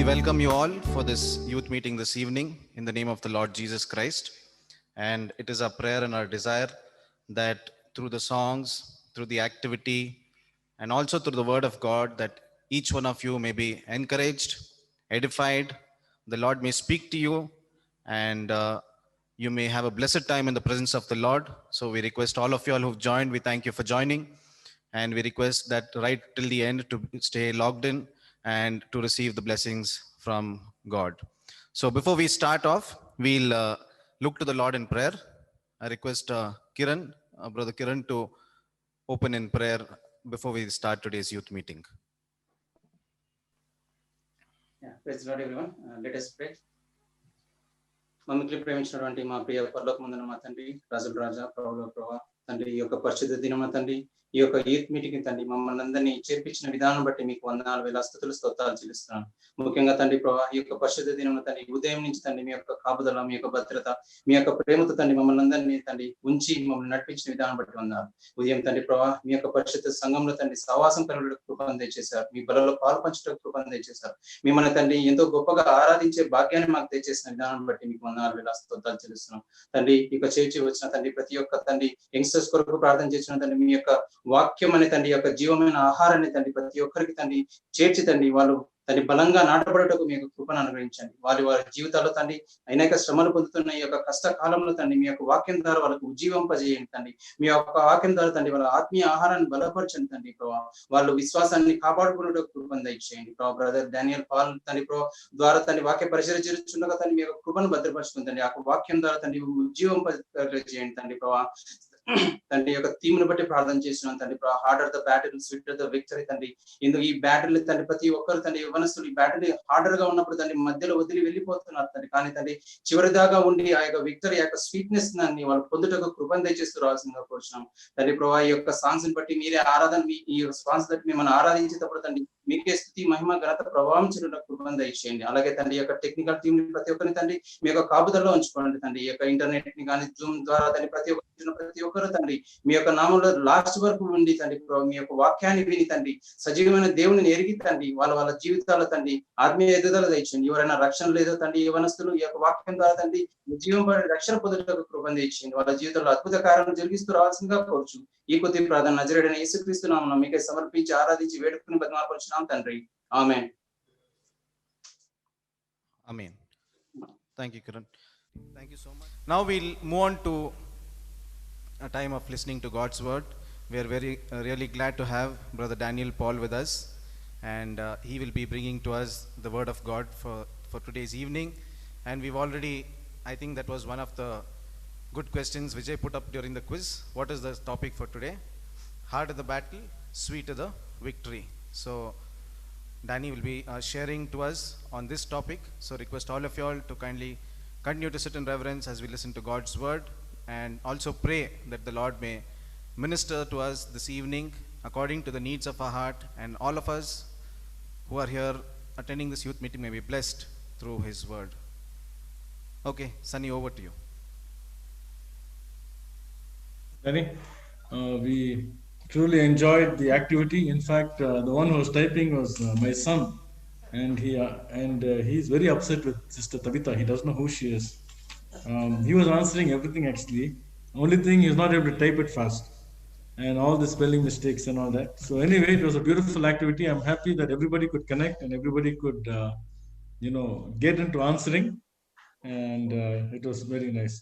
We welcome you all for this youth meeting this evening in the name of the Lord Jesus Christ. And it is our prayer and our desire that through the songs, through the activity, and also through the word of God, that each one of you may be encouraged, edified, the Lord may speak to you, and you may have a blessed time in the presence of the Lord. So we request all of you all who've joined, we thank you for joining. And we request that right till the end to stay logged in and to receive the blessings from God. So before we start off, we'll look to the Lord in prayer. I request Kiran, Brother Kiran, to open in prayer before we start today's youth meeting. Yeah, praise the Lord, everyone. Let us pray. మమ్మల్ని ప్రేమించినటువంటి మా ప్రియ పరలోకమందున మా తండ్రి, రాజుల రాజా, ప్రభువుల ప్రభువా, తండ్రి ఈ యొక్క పరిశుద్ధ దినమ తండ్రి, ఈ యొక్క యూత్ మీటింగ్ తండ్రి మమ్మల్ని అందరినీ చేర్పించిన విధానం బట్టి మీకు వందనాలు వేల స్తుతులు స్తోత్రాలు చెల్లిస్తున్నాను. ముఖ్యంగా తండ్రి ప్రభా, ఈ యొక్క పరిశుద్ధ దినమ తండ్రి ఉదయం నుంచి తండ్రి మీ యొక్క కాపుదల, మీ యొక్క భద్రత, మీ యొక్క ప్రేమతో తండ్రి మమ్మల్ని అందరినీ తండ్రి ఉంచి మమ్మల్ని నడిపించిన విధానం బట్టి వందనాలు. ఉదయం తండ్రి ప్రభా, మీ యొక్క పరిశుద్ధ సంఘంలో తండ్రి సహవాసం కలుగుటకు కృపను దయచేశారు. మీ బలలో పాలు పంచుటకు కృపను దయచేశారు. మిమ్మల్ని తండ్రి ఎంతో గొప్పగా ఆరాధించే భాగ్యాన్ని మాకు దయచేసిన విధానం బట్టి మీకు వందనాలు వేల స్తోత్రాలు చెల్లిస్తున్నాం. తండ్రి ఇక చేర్చి వచ్చిన తండ్రి ప్రతి ఒక్క తండ్రి యంగ్స్టర్స్ కొరకు ప్రార్థన చేసిన తండ్రి మీ యొక్క వాక్యం అనే తండ్రి యొక్క జీవమైన ఆహారాన్ని తండ్రి ప్రతి ఒక్కరికి తండ్రి చేర్చి తండ్రి వాళ్ళు తండ్రి బలంగా నాటబడటకు మీ యొక్క కృపను అనుగ్రహించండి. వారి జీవితాల్లో తండ్రి అనేక శ్రమలు పొందుతున్న ఈ యొక్క కష్టకాలంలో తండ్రి మీ యొక్క వాక్యం ద్వారా వాళ్ళకు ఉజ్జీవింపజేయండి తండ్రి. మీ యొక్క వాక్యం ద్వారా తండ్రి వాళ్ళ ఆత్మీయ ఆహారాన్ని బలపరచండి తండ్రి ప్రభావ. వాళ్ళు విశ్వాసాన్ని కాపాడుకున్నట్టు కృపను దయచేయండి ప్రభావ. బ్రదర్ డానియల్ పాల్ తండ్రి ప్రభావ ద్వారా తండ్రి వాక్య పరిచయం చేస్తుండగా తండ్రి మీ యొక్క కృపను భద్రపరుచుకుందండి. ఆ వాక్యం ద్వారా తండ్రి ఉజ్జీవింపజేయండి తండ్రి ప్రభావ. తండ్రి యొక్క థీమ్ను బట్టి ప్రార్థన చేస్తున్నాం తండ్రి. Harder the battle, sweeter the victory తండ్రి. ఇందుకు ఈ బ్యాటిల్ తండ్రి ప్రతి ఒక్కరు తండ్రి యవనస్తులు ఈ బ్యాటిల్ హార్డర్ గా ఉన్నప్పుడు తండ్రి మధ్యలో వదిలి వెళ్ళిపోతున్నారు తండ్రి. కానీ తండ్రి చివరి దాకా ఉండి ఆ యొక్క విక్టరీ యొక్క స్వీట్నెస్ దాన్ని వాళ్ళు పొందుటకు కృపను దయచేస్తూ రావాల్సిందిగా కోరుచున్నాం తండ్రి. ప్రభావ ఈ యొక్క సాంగ్స్ ని బట్టి మీరే ఆరాధన, ఈ సాంగ్స్ బట్టి మిమ్మల్ని ఆరాధించేటప్పుడు తండ్రి మీకే స్థుతి, మహిమ, ఘనత, ప్రభావం చెల్లిన కృపను దయచేయండి. అలాగే తండ్రి యొక్క టెక్నికల్ టీం ప్రతి ఒక్కరిని తండ్రి మీ యొక్క కాపుదల్లో ఉంచుకోండి తండ్రి. ఈ యొక్క ఇంటర్నెట్ ని కానీ జూమ్ ద్వారా తండ్రి ప్రతి ఒక్కరు తండ్రి మీ యొక్క నామంలో లాస్ట్ వరకు ఉండి తండ్రి మీ యొక్క వాక్యాన్ని విని తండ్రి సజీవమైన దేవుని ఎరిగి తండ్రి వాళ్ళ జీవితాల్లో తండ్రి ఆత్మీయ ఎదుగుదల దయచేయండి. ఎవరైనా రక్షణ లేదో తండ్రి యవనస్తులు ఈ యొక్క వాక్యం ద్వారా తండ్రి జీవం రక్షణ పొందుటకు కృపను దయచేయండి. వాళ్ళ జీవితంలో అద్భుత కార్యాలను జరిగిస్తూ రావాల్సిందిగా కోరుచు ఈ కొద్ది ప్రార్థన నజరేయుడైన యేసుక్రీస్తు నామమున మీకే సమర్పించి ఆరాధించి వేడుకుని బతిమాలుకొంచున్నాం తండ్రి. ఆమేన్. Amen. Thank you, Kiran. Thank you so much. Now we'll move on to a time of listening to God's word. We are really glad to have Brother Daniel Paul with us, and he will be bringing to us the word of God for today's evening. And we've already, I think that was one of the good questions Vijay put up during the quiz. What is the topic for today? Hard the battle, sweet the victory. So Danny will be sharing to us on this topic. So request all of you all to kindly continue to sit in reverence as we listen to God's word, and also pray that the Lord may minister to us this evening according to the needs of our heart, and all of us who are here attending this youth meeting may be blessed through his word. Okay, Sunny, over to you. Danny, we truly enjoyed the activity. In fact, the one who was typing was my son, and he's very upset with Sister Tabitha. He doesn't know who she is. He was answering everything actually. Only thing, he was not able to type it fast, and all the spelling mistakes and all that. So anyway, it was a beautiful activity. I'm happy that everybody could connect and everybody could, get into answering, and it was very nice.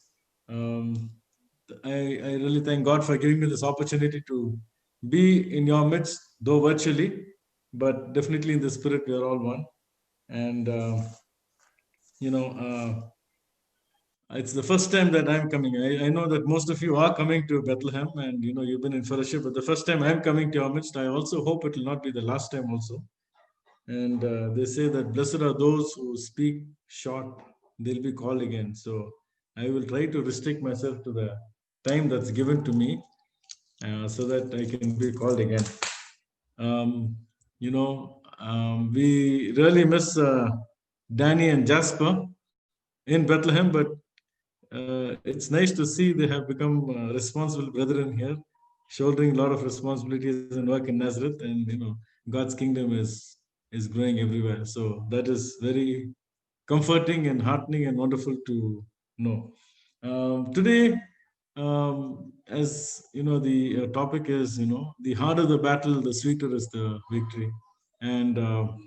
I really thank God for giving me this opportunity to be in your midst, though virtually, but definitely in the spirit we are all one. And it's the first time that I'm coming. I know that most of you are coming to Bethlehem, and you've been in fellowship, but the first time I'm coming to your midst. I also hope it will not be the last time also. And they say that blessed are those who speak short, they'll be called again. So I will try to restrict myself to the time that's given to me, so that I can be called again. We really miss Danny and Jasper in Bethlehem, but it's nice to see they have become responsible brethren here, shouldering a lot of responsibilities and work in Nazareth, and God's kingdom is is growing everywhere. So that is very comforting and heartening and wonderful to know. Today, as you know, the topic is, the harder the battle, the sweeter is the victory. And that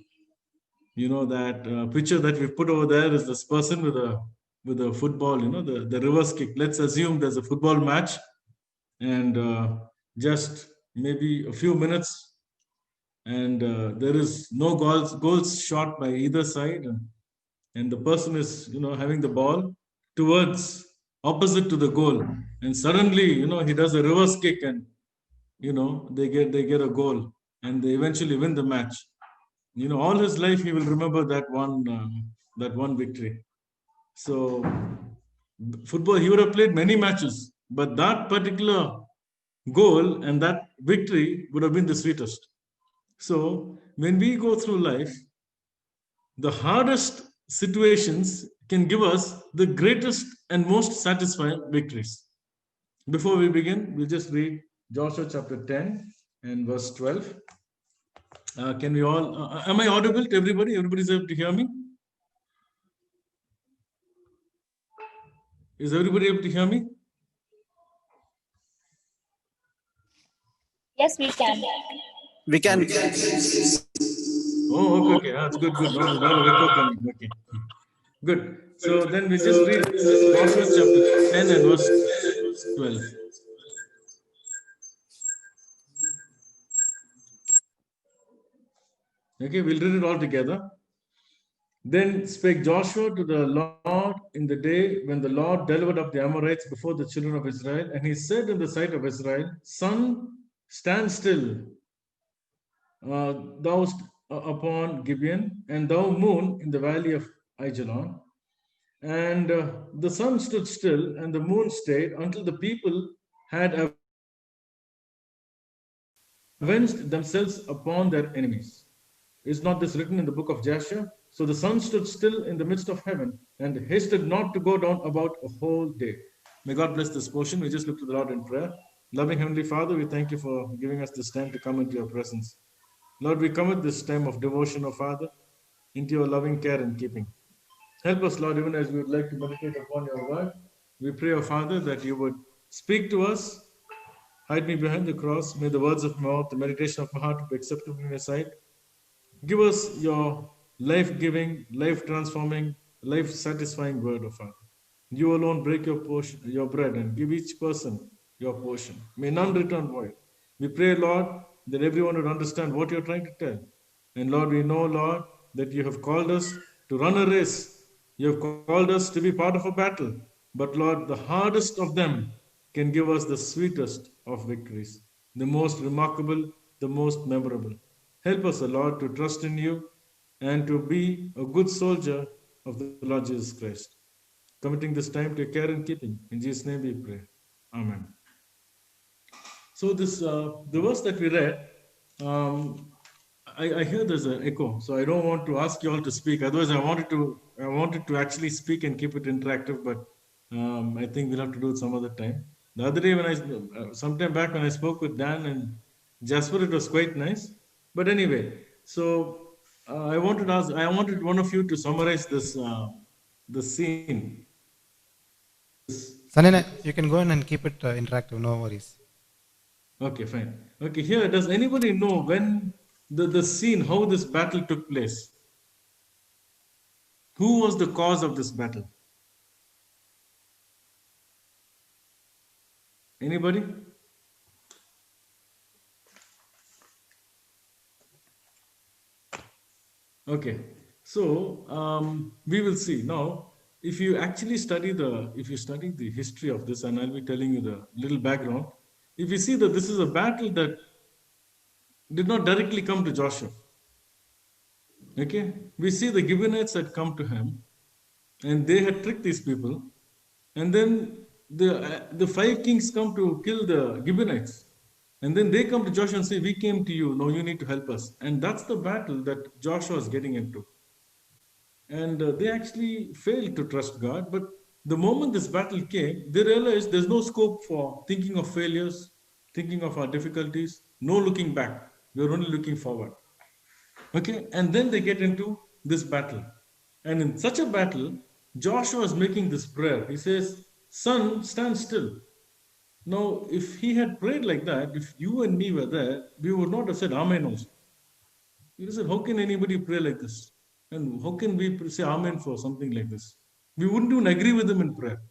picture that we put over there is this person with a football, the reverse kick. Let's assume there's a football match, and just maybe a few minutes, and there is no goals shot by either side, and the person is having the ball towards opposite to the goal, and suddenly he does a reverse kick, and they get a goal, and they eventually win the match. All his life he will remember that one victory. So football, he would have played many matches, but that particular goal and that victory would have been the sweetest. So when we go through life, the hardest situations can give us the greatest and most satisfying victories. Before we begin, we'll just read Joshua chapter 10 and verse 12. Can we all, am I audible to everybody? Everybody's able to hear me? Is everybody able to hear me? Yes, we can. We can. Oh, okay. That's good. No, no echo coming. Okay. Good. So then we just read Joshua chapter 10 and verse 12. Okay, we'll read it all together. Then spake Joshua to the Lord in the day when the Lord delivered up the Amorites before the children of Israel. And he said in the sight of Israel, Sun, stand still, thou upon Gibeon, and thou moon in the valley of Ajalon. And the sun stood still, and the moon stayed until the people had avenged themselves upon their enemies. Is not this written in the book of Jasher? So the sun stood still in the midst of heaven and hasted not to go down about a whole day. May God bless this portion. We just look to the Lord in prayer. Loving Heavenly Father, we thank you for giving us this time to come into your presence. Lord, we commit this time of devotion, O Father, into your loving care and keeping. Help us, Lord, even as we would like to meditate upon your word. We pray, O Father, that you would speak to us. Hide me behind the cross. May the words of my mouth, the meditation of my heart be acceptable in your sight. Give us your life-giving, life-transforming, life-satisfying word, O Father. You alone break your bread and give each person your portion. May none return void. We pray, Lord, that everyone would understand what you're trying to tell. And Lord, we know, Lord, that you have called us to run a race. You have called us to be part of a battle. But Lord, the hardest of them can give us the sweetest of victories, the most remarkable, the most memorable. Help us, O Lord, to trust in you and to be a good soldier of the Lord Jesus Christ. Committing this time to your care and keeping. In Jesus' name we pray. Amen. So this the verse that we read, I hear there's an echo, so I don't want to ask you all to speak. Otherwise, I wanted to actually speak and keep it interactive, but I think we'll have to do it some other time. The other day, sometime back when I spoke with Dan and Jasper, it was quite nice. But anyway, so I wanted one of you to summarize this the scene. Sanina, you can go in and keep it interactive, no worries. Okay, fine. Okay, here, does anybody know when the scene, how this battle took place? Who was the cause of this battle? Anybody? Okay, so we will see now. If you actually study the history of this, and I'll be telling you the little background. If you see that this is a battle that did not directly come to Joshua. Okay, we see the Gibeonites had come to him, and they had tricked these people, and then the 5 kings come to kill the Gibeonites. And then they come to Joshua and say, we came to you, now you need to help us. And that's the battle that Joshua is getting into. And they actually failed to trust God. But the moment this battle came, they realized there's no scope for thinking of failures, thinking of our difficulties, no looking back. We're only looking forward. Okay, and then they get into this battle. And in such a battle, Joshua is making this prayer. He says, "Sun, stand still." Now, if he had prayed like that, if you and me were there, we would not have said Amen also. You said, how can anybody pray like this? And how can we say Amen for something like this? We wouldn't even agree with him in prayer.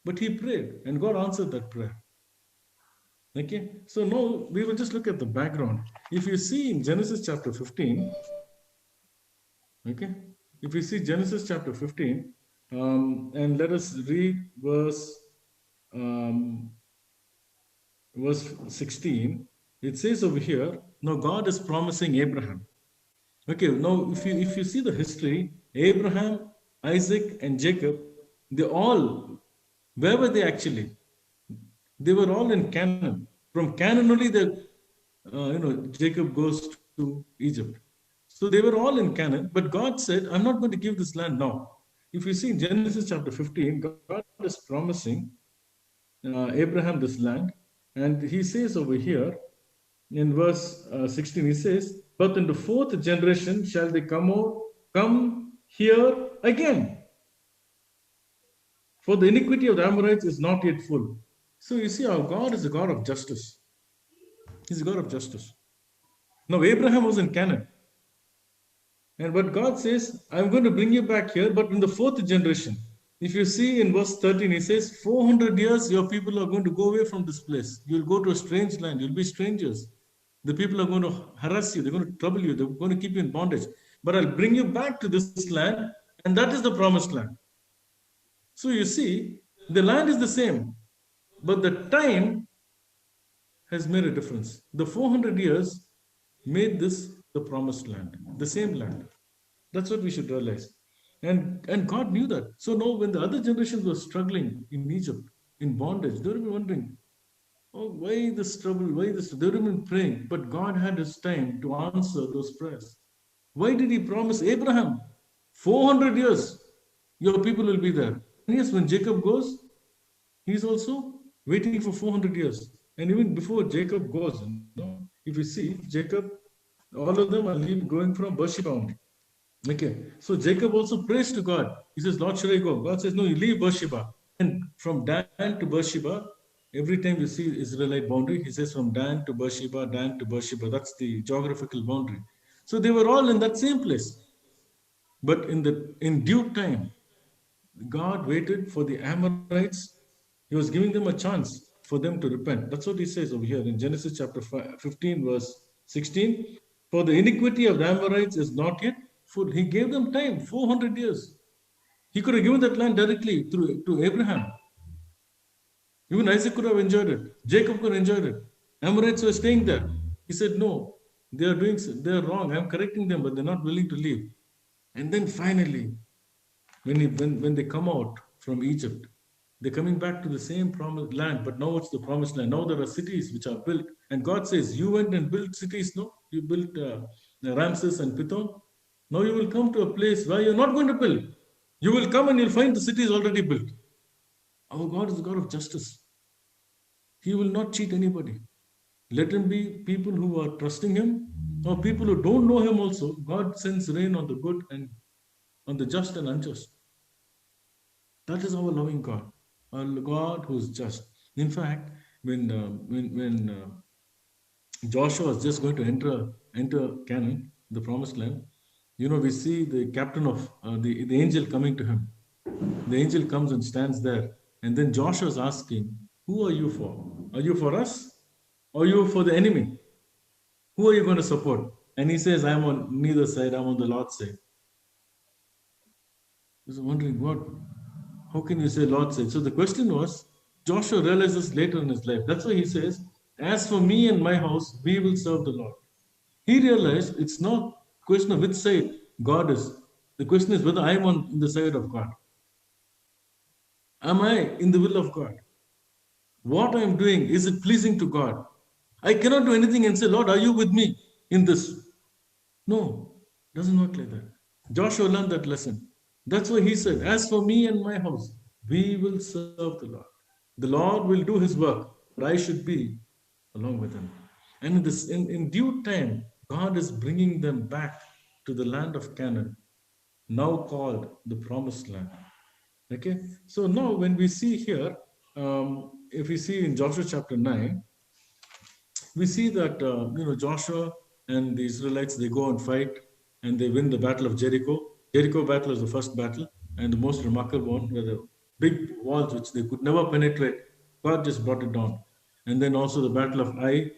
But he prayed, and God answered that prayer. Okay, so now we will just look at the background. If you see in Genesis chapter 15, okay, if you see Genesis chapter 15, and let us read verse 16, it says over here, now God is promising Abraham. Okay, now if you see the history, Abraham, Isaac, and Jacob, they all, where were they actually? They were all in Canaan. From Canaan only, Jacob goes to Egypt. So they were all in Canaan, but God said, I'm not going to give this land now. If you see in Genesis chapter 15, God is promising Abraham this land, and he says over here in verse 16, he says, but in the fourth generation shall they come here again. For the iniquity of the Amorites is not yet full. So you see, our God is a God of justice. He's a God of justice. Now Abraham was in Canaan. And but God says, I'm going to bring you back here, but in the fourth generation. If you see in verse 13, he says, 400 years your people are going to go away from this place. You'll go to a strange land. You'll be strangers. The people are going to harass you. They're going to trouble you. They're going to keep you in bondage. But I'll bring you back to this land, and that is the promised land. So you see, the land is the same, but the time has made a difference. The 400 years made this the promised land, the same land. That's what we should realize. And God knew that. So now when the other generations were struggling in Egypt, in bondage, they were wondering, oh, why this trouble? Why this? They would have been praying, but God had his time to answer those prayers. Why did he promise Abraham? 400 years, your people will be there. And yes, when Jacob goes, he's also waiting for 400 years. And even before Jacob goes, if you see, Jacob, all of them are going from Beersheba only. Okay, so Jacob also prays to God. He says, Lord, should I go? God says, no, you leave Beersheba. And from Dan to Beersheba, every time you see Israelite boundary, he says from Dan to Beersheba, Dan to Beersheba. That's the geographical boundary. So they were all in that same place. But in due time, God waited for the Amorites. He was giving them a chance for them to repent. That's what he says over here in Genesis chapter 15, verse 16. For the iniquity of the Amorites is not yet full. He gave them time, 400 years. He could have given that land directly to Abraham. Even Isaac could have enjoyed it. Jacob could have enjoyed it. Amorites were staying there. He said, no, they're wrong. I'm correcting them, but they're not willing to leave. And then finally, when they come out from Egypt, they're coming back to the same promised land, but now it's the promised land. Now there are cities which are built. And God says, you went and built cities, no? You built Ramses and Pithom. Now you will come to a place where you're not going to build. You will come and you'll find the cities already built. Our God is a God of justice. He will not cheat anybody. Let him be people who are trusting him, or people who don't know him also. God sends rain on the good and on the just and unjust. That is our loving God, our God who is just. In fact, when Joshua was just going to enter Canaan, the promised land, we see the captain of the angel coming to him. The angel comes and stands there, and then Joshua is asking, who are you for? Are you for us? Or are you for the enemy? Who are you going to support? And he says, I'm on neither side, I'm on the Lord's side. He was wondering, how can you say Lord's side? So the question was, Joshua realizes later in his life. That's why he says, as for me and my house, we will serve the Lord. He realized it's not a question of which side God is. The question is whether I'm on the side of God. Am I in the will of God? What I'm doing, is it pleasing to God? I cannot do anything and say, Lord, are you with me in this? No, it doesn't work like that. Joshua learned that lesson. That's why he said, as for me and my house, we will serve the Lord. The Lord will do his work, but I should be along with him. And in due time, God is bringing them back to the land of Canaan, now called the promised land. Okay, so now when we see here, if we see in Joshua chapter 9, we see that Joshua and the Israelites, they go and fight and they win the battle of Jericho. Jericho battle is the first battle and the most remarkable one, where the big walls which they could never penetrate, God just brought it down. And then also the battle of Ai,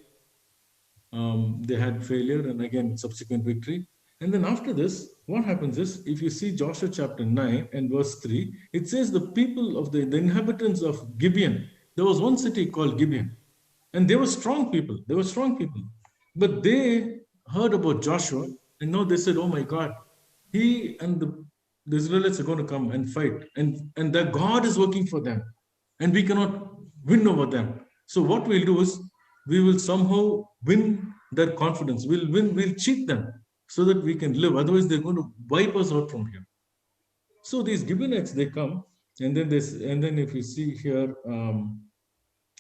they had failure and again subsequent victory. And then after this, what happens is, if you see Joshua chapter 9 and verse 3, it says the people of the inhabitants of Gibeon, there was one city called Gibeon, and they were strong people. They were strong people. But they heard about Joshua, and now they said, oh my God, he and the Israelites are going to come and fight, and that God is working for them, and we cannot win over them. So what we'll do is, we will somehow win their confidence. We'll cheat them so that we can live. Otherwise, they're going to wipe us out from here. So these Gibeonites, they come, and then if you see here,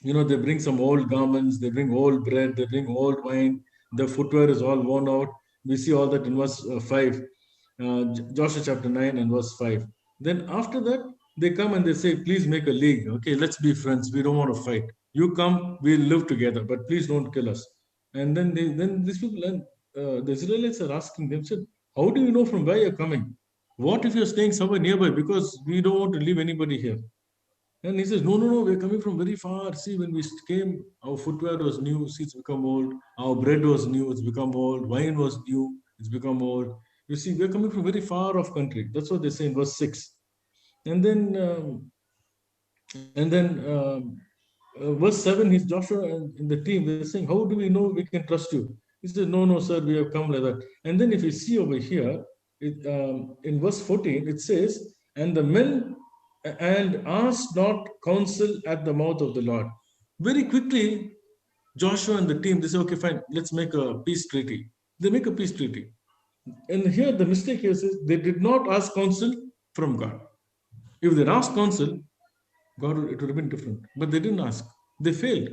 they bring some old garments, they bring old bread, they bring old wine, the footwear is all worn out. We see all that in verse 5, Joshua chapter 9 and verse 5. Then after that, they come and they say, please make a league. Okay, let's be friends. We don't want to fight. You come, we'll live together, but please don't kill us. And then these people, and the Israelites are asking them, said, how do you know from where you're coming? What if you're staying somewhere nearby? Because we don't want to leave anybody here. And he says, no, we're coming from very far. See, when we came, our footwear was new, see, it's become old. Our bread was new, it's become old. Wine was new, it's become old. You see, we're coming from very far off country. That's what they say in verse 6. And then verse 7, he's Joshua and the team, they're saying, how do we know we can trust you? He says, no, sir, we have come like that. And then if you see over here, in verse 14, it says, and the men and asked not counsel at the mouth of the Lord. Very quickly, Joshua and the team, they say, okay, fine, let's make a peace treaty. They make a peace treaty. And here the mistake here is they did not ask counsel from God. If they'd asked counsel, God, it would have been different. But they didn't ask. They failed.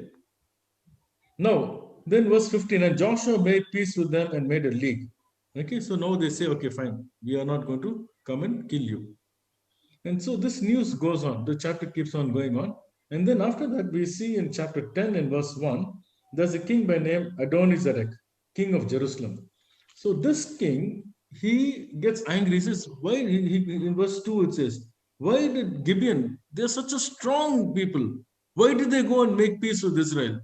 Now, then verse 15, and Joshua made peace with them and made a league. Okay, so now they say, okay, fine, we are not going to come and kill you. And so this news goes on. The chapter keeps on going on. And then after that, we see in chapter 10 and verse 1, there's a king by name Adonizedek, king of Jerusalem. So this king, he gets angry. He says, why? In verse 2, it says, why did Gibeon, they're such a strong people, why did they go and make peace with Israel?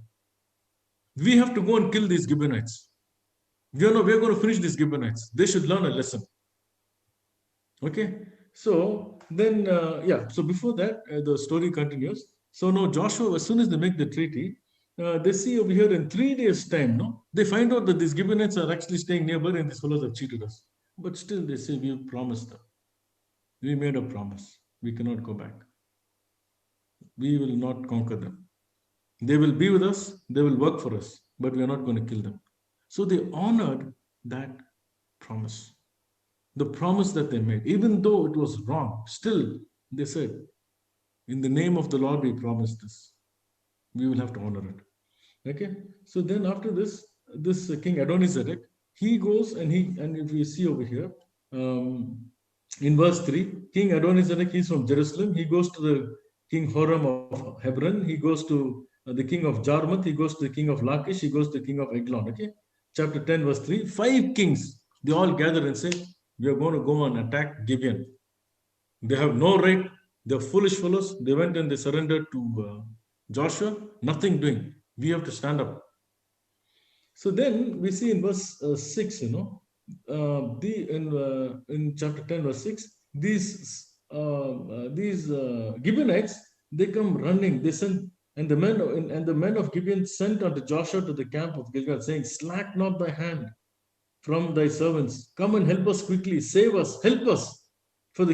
We have to go and kill these Gibeonites. We're going to finish these Gibeonites. They should learn a lesson. Okay. So then, so before that, the story continues. So now Joshua, as soon as they make the treaty, they see over here in 3 days' time, they find out that these Gibeonites are actually staying nearby and these fellows have cheated us. But still they say, we promised them. We made a promise. We cannot go back. We will not conquer them. They will be with us. They will work for us, but we are not going to kill them. So they honored that promise. The promise that they made, even though it was wrong, still they said, in the name of the Lord, we promised this. We will have to honor it. Okay. So then after this king Adonizedek, he goes and if you see over here, in verse 3, King Adonizedek, he's from Jerusalem. He goes to the King Horam of Hebron. He goes to the king of Jarmuth. He goes to the king of Lachish. He goes to the king of Eglon. Okay. Chapter 10, verse 3, 5 kings, they all gather and say, we are going to go and attack Gibeon. They have no right. They're foolish fellows. They went and they surrendered to Joshua. Nothing doing. We have to stand up. So then we see in verse 6, in chapter 10, verse 6, these Gibeonites, they come running. They send, and the men of Gibeon sent unto Joshua to the camp of Gilgal, saying, slack not thy hand from thy servants. Come and help us quickly. Save us. Help us. For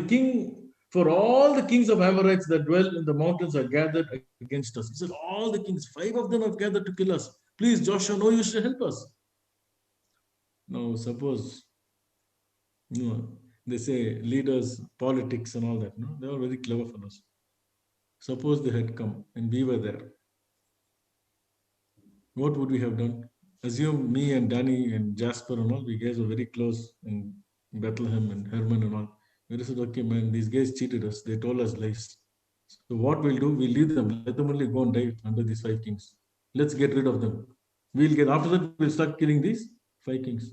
all the kings of Amorites that dwell in the mountains are gathered against us. He said, all the kings, 5 of them have gathered to kill us. Please, Joshua, no, you should help us. Now, suppose, they say leaders, politics and all that. No, they are very clever fellows. Suppose they had come and we were there. What would we have done? assume me and Danny and Jasper and all, we guys were very close in Bethlehem and Herman and all. We said, okay, man, these guys cheated us. They told us lies. So what we'll do, we'll leave them. Let them only go and die under these 5 kings. Let's get rid of them. After that, we'll start killing these 5 kings.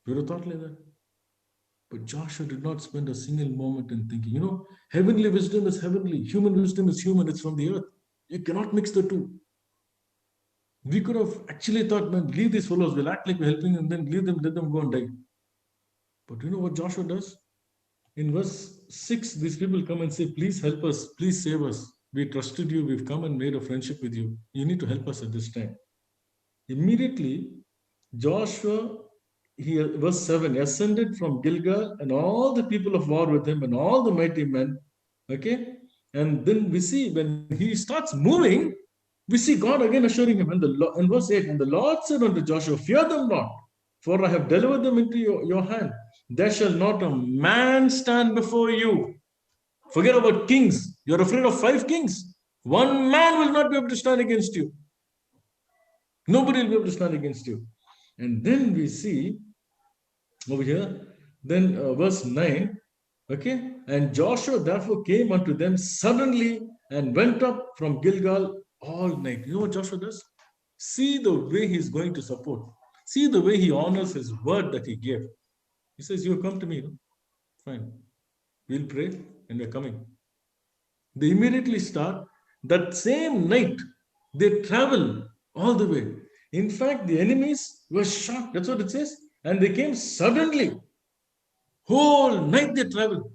You would have thought like that. But Joshua did not spend a single moment in thinking, heavenly wisdom is heavenly. Human wisdom is human. It's from the earth. You cannot mix the two. We could have actually thought, man, leave these fellows. We'll act like we're helping them, then leave them, let them go and die. But you know what Joshua does? In verse 6, these people come and say, please help us. Please save us. We trusted you. We've come and made a friendship with you. You need to help us at this time. Immediately, Joshua, verse 7, ascended from Gilgal and all the people of war with him and all the mighty men. Okay? And then we see when he starts moving, we see God again assuring him. In verse 8, and the Lord said unto Joshua, fear them not, for I have delivered them into your hand. There shall not a man stand before you. Forget about kings. You're afraid of 5 kings. 1 man will not be able to stand against you. Nobody will be able to stand against you. And then we see over here, then verse 9, okay, and Joshua therefore came unto them suddenly and went up from Gilgal all night. You know what Joshua does? See the way he's going to support. See the way he honors his word that he gave. He says, you come to me. Fine. We'll pray and we're coming. They immediately start. That same night, they travel all the way. In fact, the enemies were shocked. That's what it says. And they came suddenly. Whole night they traveled.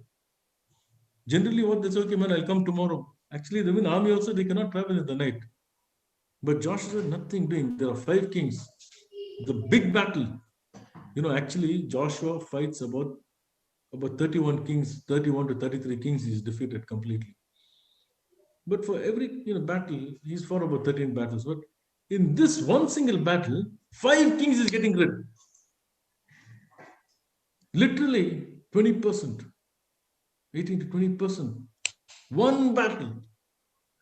Generally, what they say, okay, man, I'll come tomorrow. Actually, the army also, they cannot travel in the night. But Joshua said, nothing doing. There are 5 kings. The big battle. Actually, Joshua fights about 31 kings, 31 to 33 kings he's defeated completely. But for every battle, he's fought about 13 battles. But in this one single battle, 5 kings is getting rid. Literally 20%, 18 to 20%. One battle.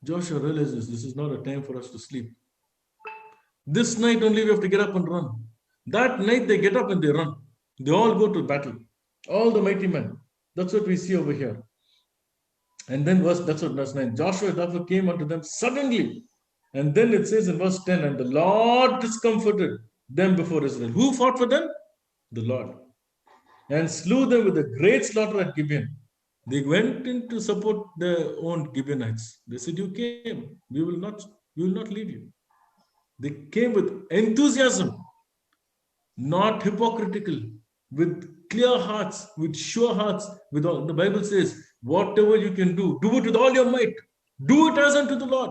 Joshua realizes this is not a time for us to sleep. This night only we have to get up and run. That night they get up and they run. They all go to battle. All the mighty men. That's what we see over here. And then that's what verse 9. Joshua therefore came unto them suddenly. And then it says in verse 10, and the Lord discomforted them before Israel. Who fought for them? The Lord. And slew them with a great slaughter at Gibeon. They went in to support their own Gibeonites. They said, you came. We will not leave you. They came with enthusiasm, not hypocritical, with clear hearts, with sure hearts. With all, the Bible says, whatever you can do, do it with all your might. Do it as unto the Lord.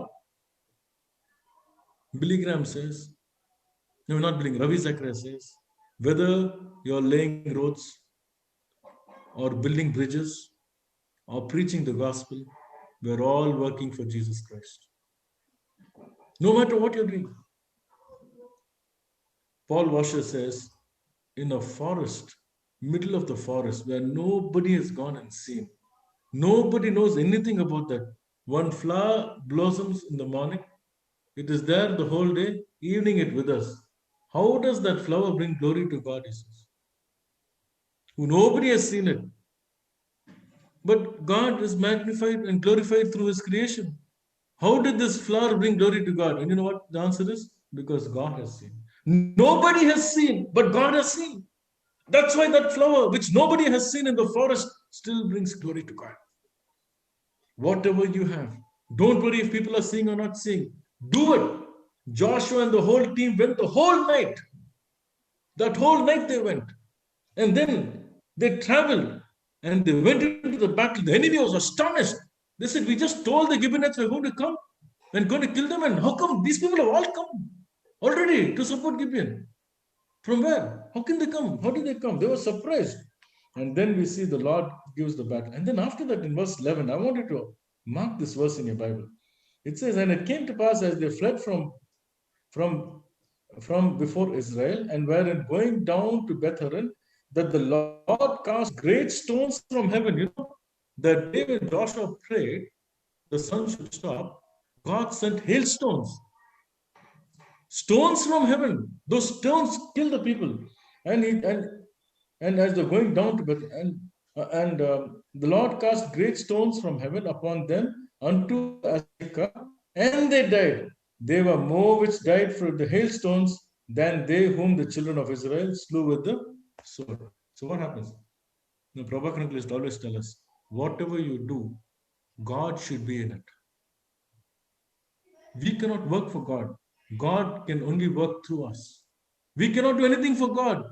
Billy Graham says, no, not Billy, Ravi Zachariah says, whether you're laying roads or building bridges or preaching the gospel, we're all working for Jesus Christ. No matter what you're doing. Paul Washer says, in a forest, middle of the forest, where nobody has gone and seen, nobody knows anything about that. One flower blossoms in the morning, it is there the whole day, evening it withers. How does that flower bring glory to God, he says? Nobody has seen it. But God is magnified and glorified through his creation. How did this flower bring glory to God? And you know what the answer is? Because God has seen. Nobody has seen, but God has seen. That's why that flower, which nobody has seen in the forest, still brings glory to God. Whatever you have, don't worry if people are seeing or not seeing. Do it. Joshua and the whole team went the whole night. That whole night they went. And then they traveled and they went into the battle. The enemy was astonished. They said, we just told the Gibeonites we're going to come and going to kill them. And how come these people have all come already to support Gibeon? From where? How can they come? How did they come? They were surprised. And then we see the Lord gives the battle. And then after that in verse 11, I wanted to mark this verse in your Bible. It says, and it came to pass as they fled from before Israel and were in going down to Beth-horon, that the Lord cast great stones from heaven. You know, that day when Joshua prayed, the sun should stop, God sent hailstones. stones from heaven. Those stones kill the people. And as they're going down to bed, the Lord cast great stones from heaven upon them unto Azekah, and they died. They were more which died from the hailstones than they whom the children of Israel slew with the sword. So what happens? The Prabhupada used to always tell us, whatever you do, God should be in it. We cannot work for God. God can only work through us. We cannot do anything for God.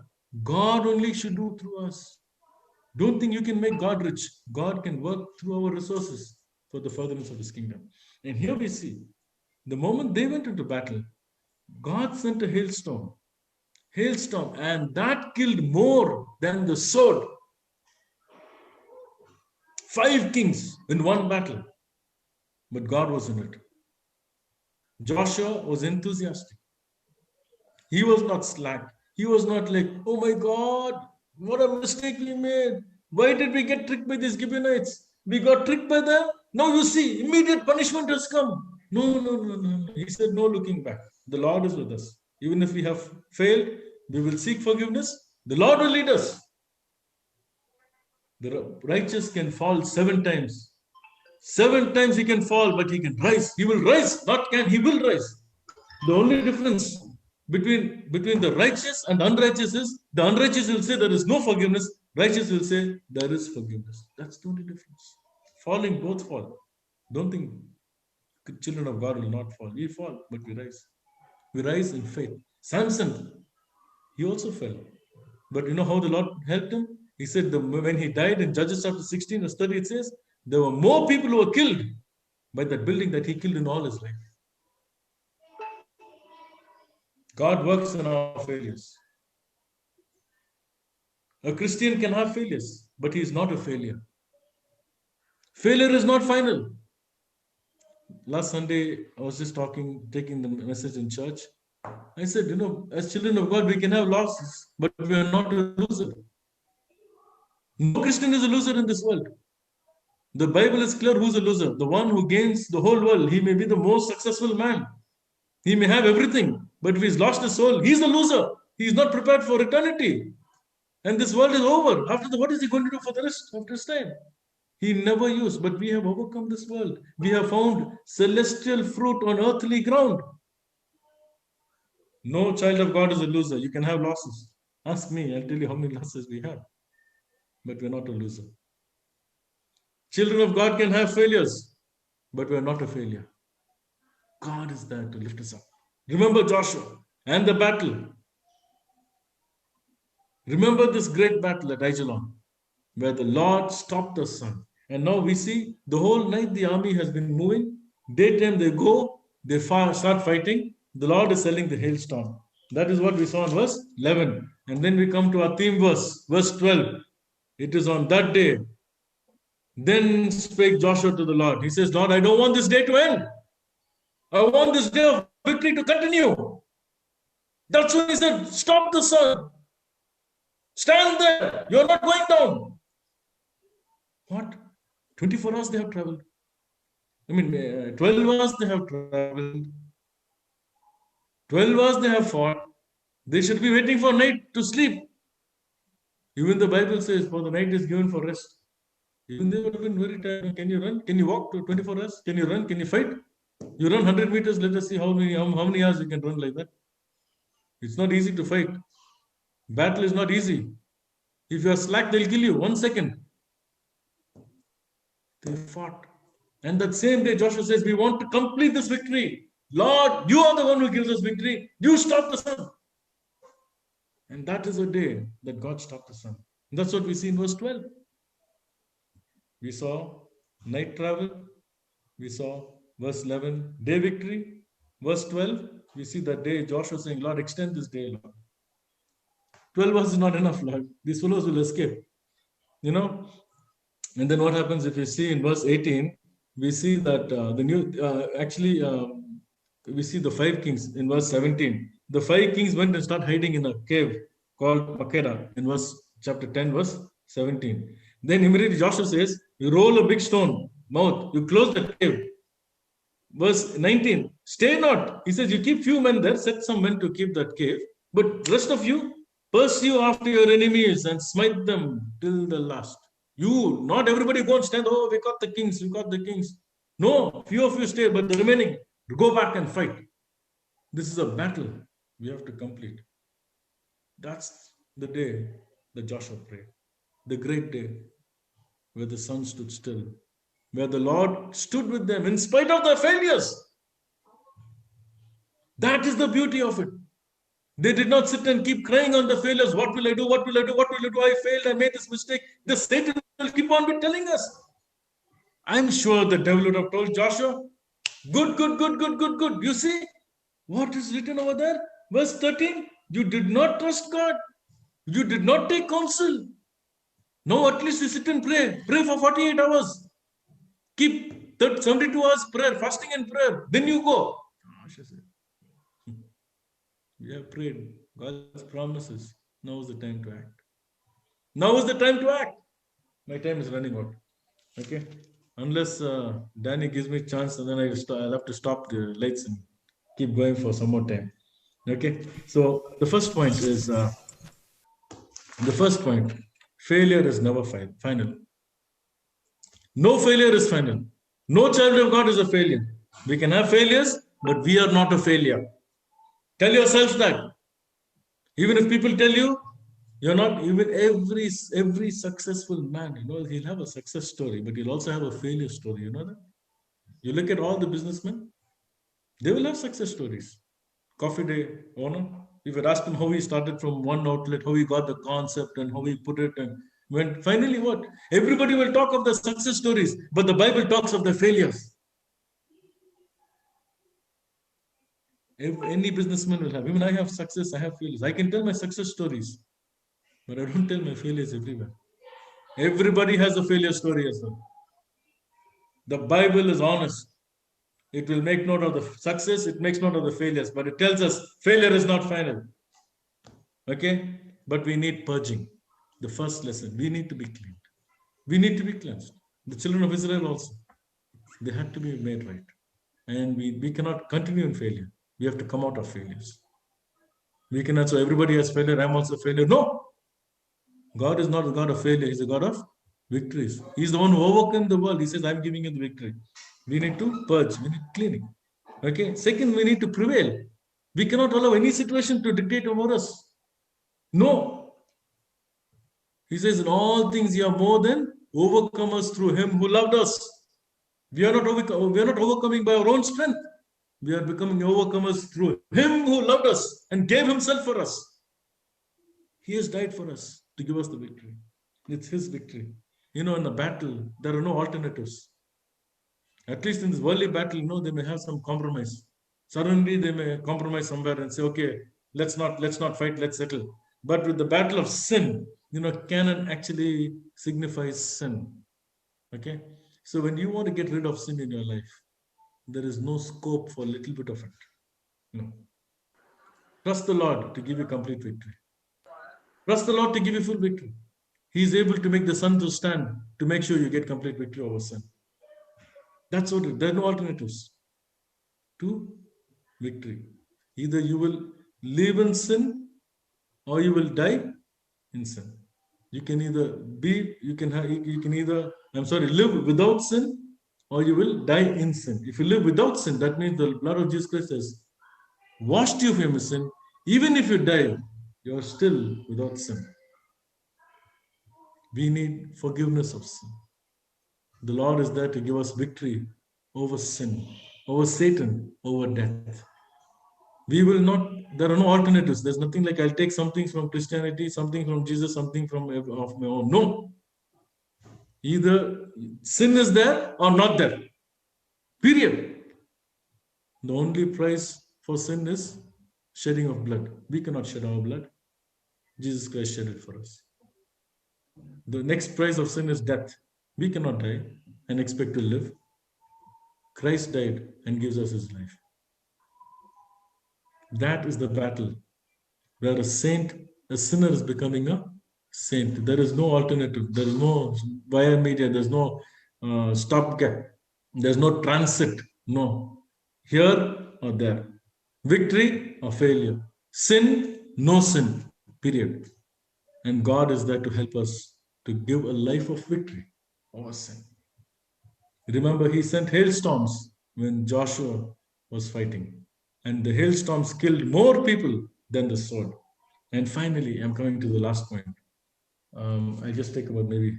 God only should do through us. Don't think you can make God rich. God can work through our resources for the furtherance of his kingdom. And here we see, the moment they went into battle, God sent a hailstorm, and that killed more than the sword. 5 kings in one battle. But God was in it. Joshua was enthusiastic. He was not slack. He was not like, oh my God, what a mistake we made. Why did we get tricked by these Gibeonites? We got tricked by them. Now you see, immediate punishment has come. No. He said, no looking back. The Lord is with us. Even if we have failed, we will seek forgiveness. The Lord will lead us. The righteous can fall 7 times. 7 times he can fall, but he can rise. He will rise, not can, he will rise. The only difference between the righteous and unrighteous is the unrighteous will say there is no forgiveness. Righteous will say there is forgiveness. That's the only difference. Falling, both fall. Don't think children of God will not fall. We fall, but we rise. We rise in faith. Samson, he also fell. But you know how the Lord helped him? He said when he died in Judges chapter 16 verse 30, it says, there were more people who were killed by that building that he killed in all his life. God works in our failures. A Christian can have failures, but he is not a failure. Failure is not final. Last Sunday, I was just taking the message in church. I said, as children of God, we can have losses, but we are not a loser. No Christian is a loser in this world. The Bible is clear who's a loser. The one who gains the whole world. He may be the most successful man. He may have everything, but if he's lost his soul, he's a loser. He's not prepared for eternity. And this world is over. After what is he going to do for the rest of his time? He never used, but we have overcome this world. We have found celestial fruit on earthly ground. No child of God is a loser. You can have losses. Ask me, I'll tell you how many losses we have. But we're not a loser. Children of God can have failures, but we're not a failure. God is there to lift us up. Remember Joshua and the battle. Remember this great battle at Aijalon, where the Lord stopped the sun. And now we see the whole night the army has been moving. Daytime they go, they start fighting. The Lord is sending the hailstorm. That is what we saw in verse 11. And then we come to our theme verse 12. It is on that day. Then spake Joshua to the Lord. He says, Lord, I don't want this day to end. I want this day of victory to continue. That's when he said, stop the sun. Stand there. You're not going down. What? 24 hours they have traveled. 12 hours they have traveled. 12 hours they have fought. They should be waiting for night to sleep. Even the Bible says, for the night is given for rest. Even they would have been very tired. Can you run? Can you walk to 24 hours? Can you run? Can you fight? You run 100 meters. Let us see how many hours you can run like that. It's not easy to fight. Battle is not easy. If you are slack, they'll kill you. 1 second. They fought. And that same day, Joshua says, we want to complete this victory. Lord, you are the one who gives us victory. You stop the sun. And that is a day that God stopped the sun. And that's what we see in verse 12. We saw night travel. We saw verse 11, day victory. Verse 12, we see that day Joshua saying, Lord, extend this day, Lord. 12 hours is not enough, Lord. These fellows will escape. And then what happens if you see in verse 18, we see that we see the 5 kings in verse 17. The 5 kings went and started hiding in a cave called Makeda in chapter 10, verse 17. Then immediately Joshua says, you roll a big stone, mouth, you close the cave. verse 19, stay not. He says, you keep few men there, set some men to keep that cave, but rest of you, pursue after your enemies and smite them till the last. You, not everybody go and stand, oh, we got the kings, we got the kings. No, few of you stay, but the remaining, go back and fight. This is a battle we have to complete. That's the day that Joshua prayed. The great day where the sun stood still, where the Lord stood with them in spite of their failures. That is the beauty of it. They did not sit and keep crying on the failures. What will I do? What will I do? What will I do? I failed. I made this mistake. The Satan will keep on telling us. I'm sure the devil would have told Joshua, good, good, good, good, good, good. You see what is written over there? Verse 13, you did not trust God. You did not take counsel. No, at least you sit and pray. Pray for 48 hours. Keep 72 hours prayer, fasting and prayer. Then you go. We have prayed God's promises. Now is the time to act. Now is the time to act. My time is running out. Okay. Unless Danny gives me a chance, and then I'll have to stop the lights and keep going for some more time. Okay. So the first point is failure is never final. No failure is final. No child of God is a failure. We can have failures, but we are not a failure. Tell yourself that. Even if people tell you, you're not, even every successful man, he'll have a success story, but he'll also have a failure story. You know that? You look at all the businessmen, they will have success stories. Coffee Day owner, if you ask him how he started from one outlet, how he got the concept and how he put it, and when finally what? Everybody will talk of the success stories, but the Bible talks of the failures. If any businessman will have, even I have success, I have failures. I can tell my success stories, but I don't tell my failures everywhere. Everybody has a failure story as well. The Bible is honest. It will make note of the success, it makes note of the failures, but it tells us failure is not final. Okay? But we need purging. The first lesson, we need to be cleaned. We need to be cleansed. The children of Israel also, they had to be made right. And we cannot continue in failure. We have to come out of failures. We cannot say everybody has failure, I'm also a failure. No! God is not a God of failure, He's a God of victories. He's the one who overcame the world. He says, I'm giving you the victory. We need to purge, we need cleaning. Okay. Second, we need to prevail. We cannot allow any situation to dictate over us. No. He says, in all things you are more than overcomers through Him who loved us. We are not overcoming by our own strength. We are becoming overcomers through Him who loved us and gave Himself for us. He has died for us to give us the victory. It's His victory. In a battle, there are no alternatives. At least in this worldly battle, they may have some compromise. Suddenly they may compromise somewhere and say, okay, let's not fight, let's settle. But with the battle of sin, Canaan actually signifies sin. Okay? So when you want to get rid of sin in your life, there is no scope for a little bit of it. No. Trust the Lord to give you complete victory. Trust the Lord to give you full victory. He is able to make the sun to stand to make sure you get complete victory over sin. That's what it is. There are no alternatives to victory. Either you will live in sin or you will die in sin. You can either live without sin or you will die in sin. If you live without sin, that means the blood of Jesus Christ has washed you from your sin. Even if you die, you are still without sin. We need forgiveness of sin. The Lord is there to give us victory over sin, over Satan, over death. We will not, there are no alternatives. There's nothing like I'll take something from Christianity, something from Jesus, something of my own. No. Either sin is there or not there. Period. The only price for sin is shedding of blood. We cannot shed our blood. Jesus Christ shed it for us. The next price of sin is death. We cannot die and expect to live. Christ died and gives us His life. That is the battle where a sinner is becoming a saint. There is no alternative. There is no via media. There's no stopgap. There's no transit. No. here or there, victory or failure, sin, no sin, period. And God is there to help us to give a life of victory over sin. Remember, he sent hailstorms when Joshua was fighting, and the hailstorms killed more people than the sword. And finally, I'm coming to the last point. I'll just take about maybe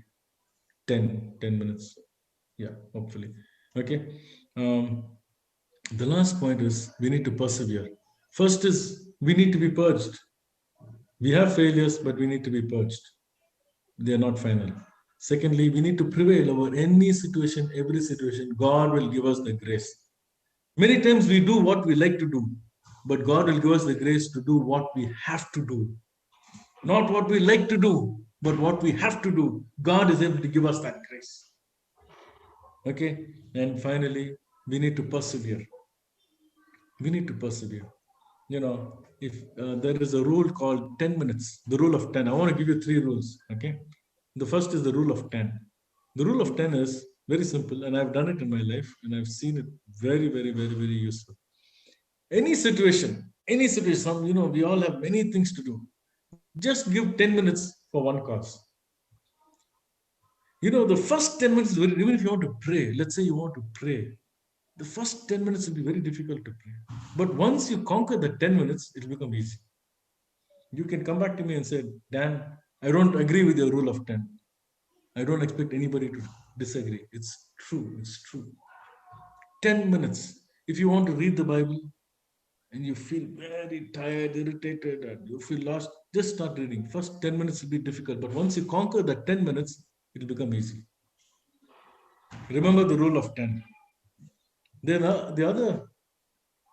10 minutes. Yeah, hopefully. Okay. The last point is we need to persevere. First is we need to be purged. We have failures, but we need to be purged. They are not final. Secondly, we need to prevail over any situation, every situation. God will give us the grace. Many times we do what we like to do, but God will give us the grace to do what we have to do. Not what we like to do, but what we have to do. God is able to give us that grace. Okay, and finally, we need to persevere. We need to persevere. You know, if there is a rule called 10 minutes, the rule of 10, I want to give you 3 rules. Okay, the first is the rule of 10. The rule of 10 is very simple, and I've done it in my life, and I've seen it very, very, very, very useful. Any situation, you know, we all have many things to do. Just give 10 minutes for one cause. You know, the first 10 minutes, even if you want to pray, let's say you want to pray, the first 10 minutes will be very difficult to pray. But once you conquer the 10 minutes, it will become easy. You can come back to me and say, Dan, I don't agree with your rule of 10. I don't expect anybody to disagree. It's true. It's true. 10 minutes. If you want to read the Bible and you feel very tired, irritated, and you feel lost, just start reading. First 10 minutes will be difficult, but once you conquer the 10 minutes, it will become easy. Remember the rule of 10. Then the other,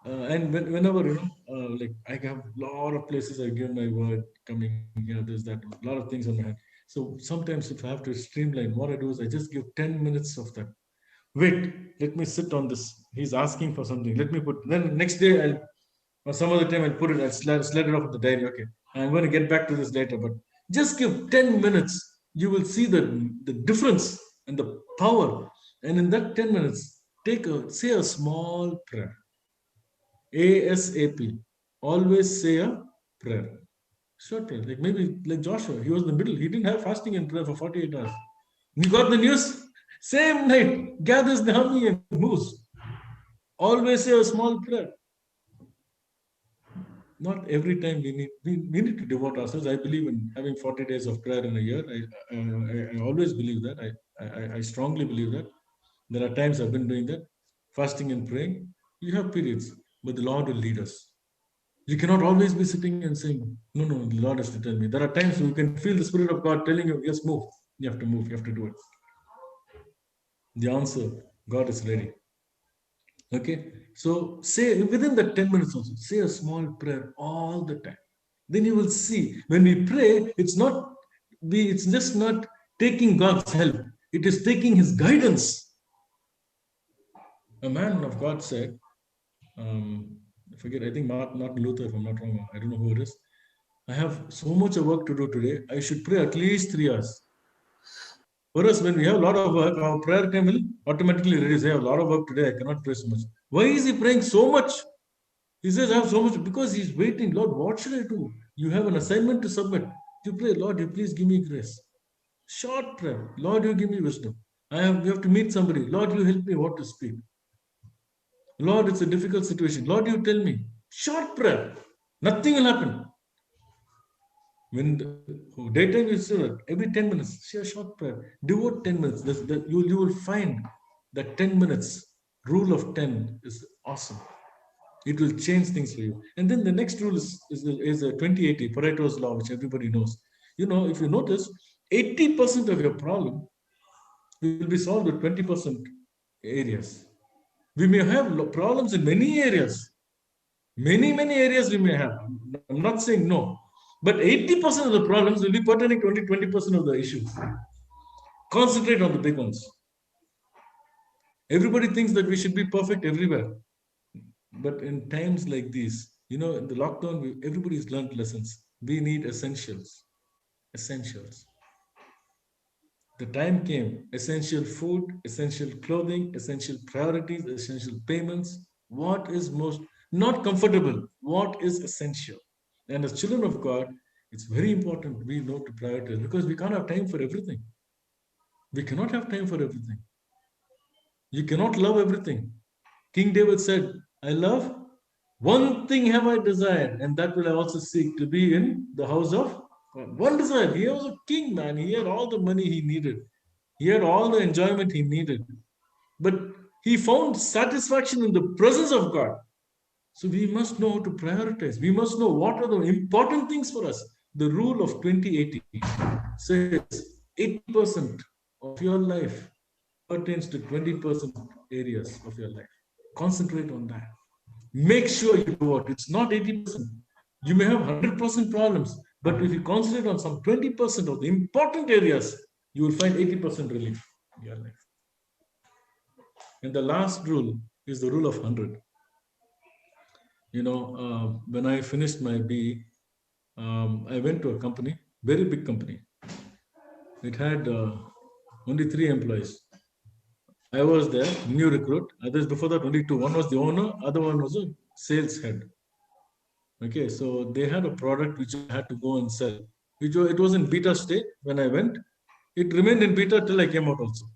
and whenever, you know, like I have a lot of places I give my word coming, you know, there's that, a lot of things on my head. So sometimes if I have to streamline, what I do is I just give 10 minutes of that. Wait, let me sit on this. He's asking for something. Let me put, then next day or some other time I'll put it, I'll slide it off in the diary. Okay, I'm going to get back to this later, but just give 10 minutes. You will see the difference and the power. And in that 10 minutes, say a small prayer. ASAP. Always say a prayer. Short prayer. Like maybe like Joshua, he was in the middle. He didn't have fasting and prayer for 48 hours. He got the news. Same night, gathers the army and moves. Always say a small prayer. Not every time we need to devote ourselves. I believe in having 40 days of prayer in a year. I always believe that. I strongly believe that. There are times I've been doing that, fasting and praying. You have periods, but the Lord will lead us. You cannot always be sitting and saying, no, the Lord has to tell me. There are times you can feel the Spirit of God telling you, yes, move. You have to move. You have to do it. The answer, God is ready. Okay, so say within the 10 minutes also, say a small prayer all the time. Then you will see when we pray, it's just not taking God's help, it is taking his guidance. A man of God said, I forget, I think Martin Luther, if I'm not wrong, I don't know who it is. I have so much of work to do today, I should pray at least 3 hours. For us, when we have a lot of work, our prayer time will automatically reduce. I have a lot of work today, I cannot pray so much. Why is he praying so much? He says, I have so much, because he's waiting. Lord, what should I do? You have an assignment to submit. You pray, Lord, you please give me grace. Short prayer. Lord, you give me wisdom. We have to meet somebody. Lord, you help me what to speak. Lord, it's a difficult situation. Lord, you tell me. Short prayer. Nothing will happen. When the daytime you say that, every 10 minutes, say a short prayer. Devote 10 minutes. You will find that 10 minutes, rule of 10 is awesome. It will change things for you. And then the next rule is a 20-80, Pareto's law, which everybody knows. You know, if you notice, 80% of your problem will be solved with 20% areas. We may have problems in many areas. Many areas we may have. I'm not saying no. But 80% of the problems will be pertaining to only 20% of the issues. Concentrate on the big ones. Everybody thinks that we should be perfect everywhere. But in times like these, you know, in the lockdown, everybody's learned lessons. We need essentials. Essentials. The time came, essential food, essential clothing, essential priorities, essential payments what is most not comfortable, what is essential. And as children of God, it's very important we know to prioritize because we can't have time for everything. We cannot have time for everything. You cannot love everything. King David said, I love one thing have I desired, and that will I also seek to be in the house of God. One desire. He was a king, man. He had all the money he needed. He had all the enjoyment he needed. But he found satisfaction in the presence of God. So we must know how to prioritize. We must know what are the important things for us. The rule of 2080 says 80% of your life pertains to 20% areas of your life. Concentrate on that. Make sure you do it. It's not 80%. You may have 100% problems, but if you concentrate on some 20% of the important areas, you will find 80% relief in your life. And the last rule is the rule of 100. When I finished my BE, I went to a company, very big company. It had only 3 employees. I was there, new recruit. Others before that, only 2. One was the owner, other one was a sales head. Okay, so they had a product which I had to go and sell. It was in beta state when I went. It remained in beta till I came out also.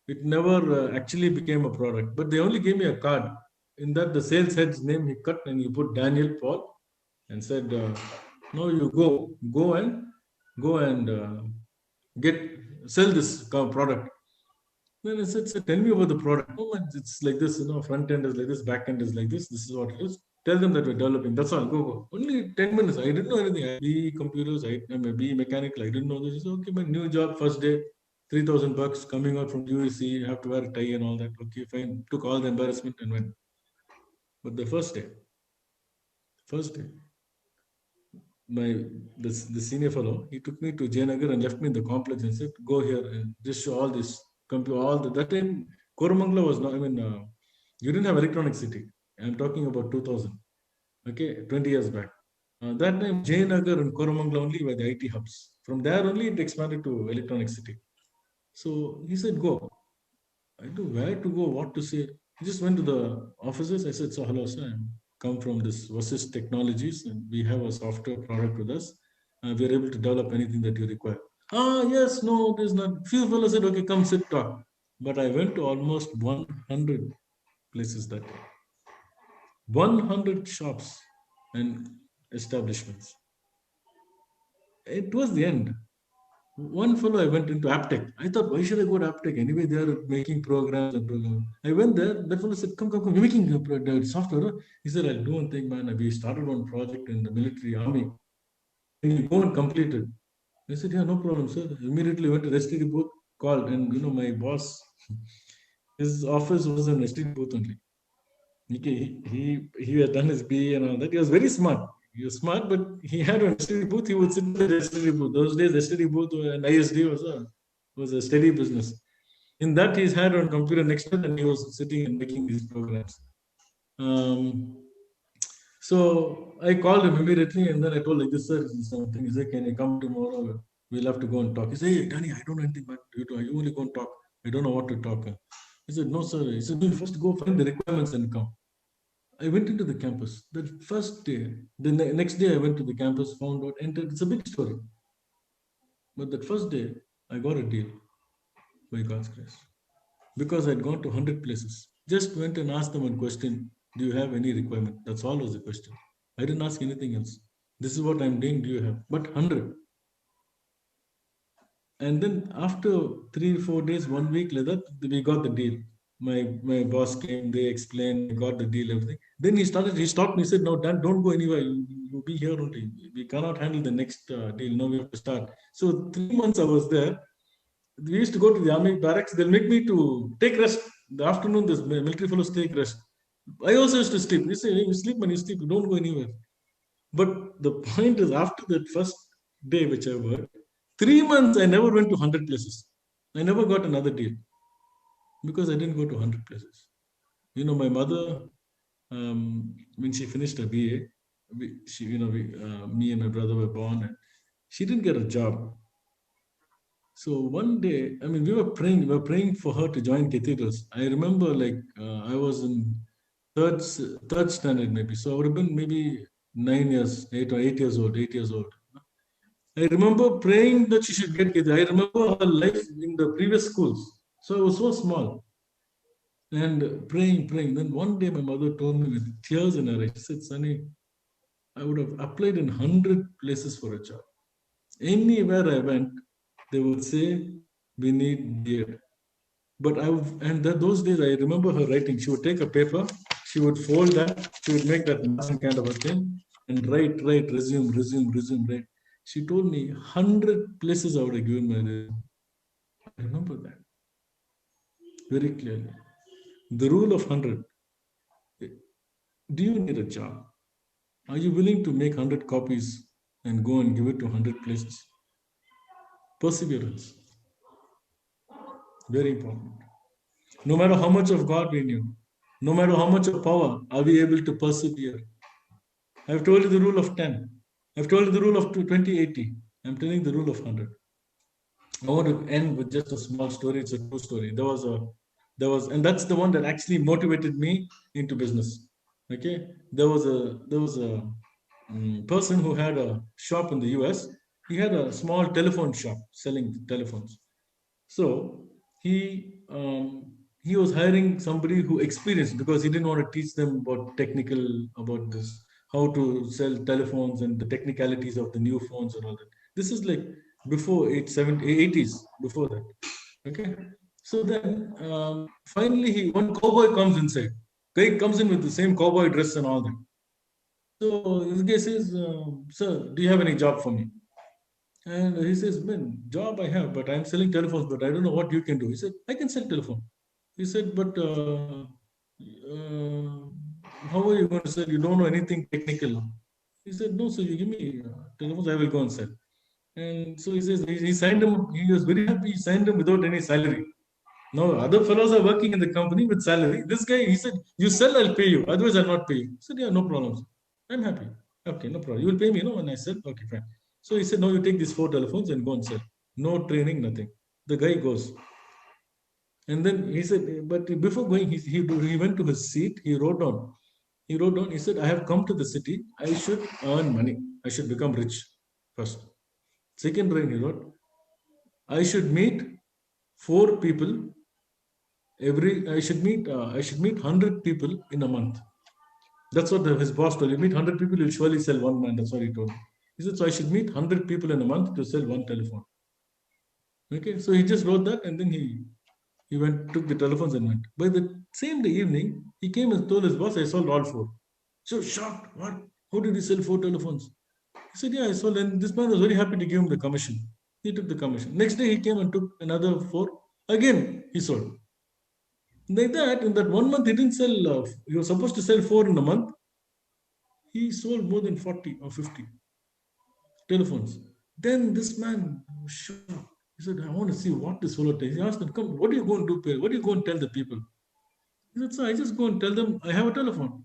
It never actually became a product, but they only gave me a card. In that, the sales head's name he cut and he put Daniel Paul and said, "No, you go and sell this product." Then I said, "Tell me about the product." "Oh, man, it's like this, front end is like this, back end is like this. This is what it is. Tell them that we're developing. That's all. Go. Only 10 minutes. I didn't know anything. I be computers. I'm a B mechanical. I didn't know this. Okay, my new job, first day, $3,000 coming out from UEC. Have to wear a tie and all that. Okay, fine. Took all the embarrassment and went. But the first day, the senior fellow, he took me to Jayanagar and left me in the complex and said, "Go here and just show all this." That time, Koramangala was not. You didn't have Electronic City. I'm talking about 2000. Okay, 20 years back. That time, Jayanagar and Koramangala only were the IT hubs. From there only it expanded to Electronic City. So he said, "Go." I do where to go, what to say. He just went to the offices. I said, "So hello, sir. I'm come from this Vasist Technologies, and we have a software product with us. We are able to develop anything that you require." Yes, no, there's not. Few fellows said, "Okay, come sit, talk." But I went to almost 100 places that day. 100 shops and establishments. It was the end. One fellow, I went into Aptech. I thought, why should I go to Aptech? Anyway, they are making programs and programs. I went there. That fellow said, come, you're making software. He said, "I'll do one thing, man. We started one project in the military army. Can you go and complete it?" I said, "Yeah, no problem, sir." Immediately went to the STD booth, called, and my boss, his office was an STD booth only. He had done his BA and all that. He was very smart. He was smart, but he had an STD booth. He would sit in the STD booth. Those days, STD booth and ISD was a steady business. In that, he's had on computer next to it, and he was sitting and making these programs. So I called him immediately, and then I told, like this, "Sir, something." He said, "Can you come tomorrow? We'll have to go and talk." He said, "Hey, Danny, I don't know anything about you. You only go and talk. I don't know what to talk." He said, "No, sir." He said, "You first go find the requirements and come." I went into the campus. The first day, the next day I went to the campus, found out, entered. It's a big story. But that first day, I got a deal by God's grace. Because I'd gone to 100 places. Just went and asked them one question: "Do you have any requirement?" That's all was the question. I didn't ask anything else. "This is what I'm doing. Do you have?" But 100. And then after 3-4 days, 1 week like that, we got the deal. My boss came, they explained, got the deal, everything. Then he stopped me, he said, "No, Dan, don't go anywhere. You be here only. We cannot handle the next deal. Now we have to start." So 3 months I was there. We used to go to the army barracks. They'll make me to take rest. The afternoon, this military fellows take rest. I also used to sleep. They say, "You sleep when you sleep. You don't go anywhere." But the point is, after that first day which I worked, 3 months I never went to 100 places. I never got another deal because I didn't go to 100 places. My mother, when she finished her BA, me and my brother were born, and she didn't get a job. So one day, we were praying for her to join cathedrals. I remember, I was in third standard maybe. So I would have been maybe 8 years old. I remember praying that she should get Kidhi. I remember her life in the previous schools. So I was so small and praying. Then one day my mother told me with tears in her eyes, she said, Sonny, I would have applied in 100 places for a job. Anywhere I went, they would say, we need beard. But those days I remember her writing. She would take a paper, she would fold that, she would make that kind of a thing and write, resume, write. She told me 100 places I would have given my resume. I remember that very clearly. The rule of 100. Do you need a job? Are you willing to make 100 copies and go and give it to 100 places? Perseverance. Very important. No matter how much of God we knew, no matter how much of power, are we able to persevere? I've told you the rule of 10. I've told you the rule of 2080. I'm telling the rule of 100. I want to end with just a small story. It's a true story. And that's the one that actually motivated me into business. Okay, there was a person who had a shop in the US. He had a small telephone shop selling telephones. So he was hiring somebody who experienced, because he didn't want to teach them about this, how to sell telephones and the technicalities of the new phones and all that. This is like before 80s, before that. Okay. So then finally one cowboy comes inside. Guy comes in with the same cowboy dress and all that. So this guy says, sir, do you have any job for me? And he says, man, job I have, but I'm selling telephones, but I don't know what you can do. He said, I can sell telephone. He said, but how are you going to sell? You don't know anything technical. He said, no, so you give me telephones, I will go and sell. And so he says, he signed him, he was very happy, he signed him without any salary. No, other fellows are working in the company with salary. This guy, he said, you sell, I'll pay you. Otherwise, I'll not pay you. He said, yeah, no problem. I'm happy. Okay, no problem. You will pay me, no? When I sell, okay, fine. So he said, no, you take these 4 telephones and go and sell. No training, nothing. The guy goes. And then he said, but before going, he went to his seat. He wrote down, he said, I have come to the city. I should earn money. I should become rich first. Second line he wrote, I should meet 4 people I should meet 100 people in a month. That's what his boss told. You meet 100 people, you'll surely sell one man. That's what he told me. He said, so I should meet 100 people in a month to sell one telephone. Okay, so he just wrote that, and then he took the telephones and went. By the same day evening, he came and told his boss, I sold all 4. So shocked, what? How did he sell 4 telephones? He said, yeah, I sold, and this man was very happy to give him the commission. He took the commission. Next day, he came and took another 4. Again, he sold. Like that, in that 1 month, he didn't sell, he was supposed to sell 4 in a month. He sold more than 40 or 50 telephones. Then this man was shocked. He said, I want to see what this fellow does. He asked them, come, what are you going to do? What are you going to tell the people? He said, sir, I just go and tell them I have a telephone.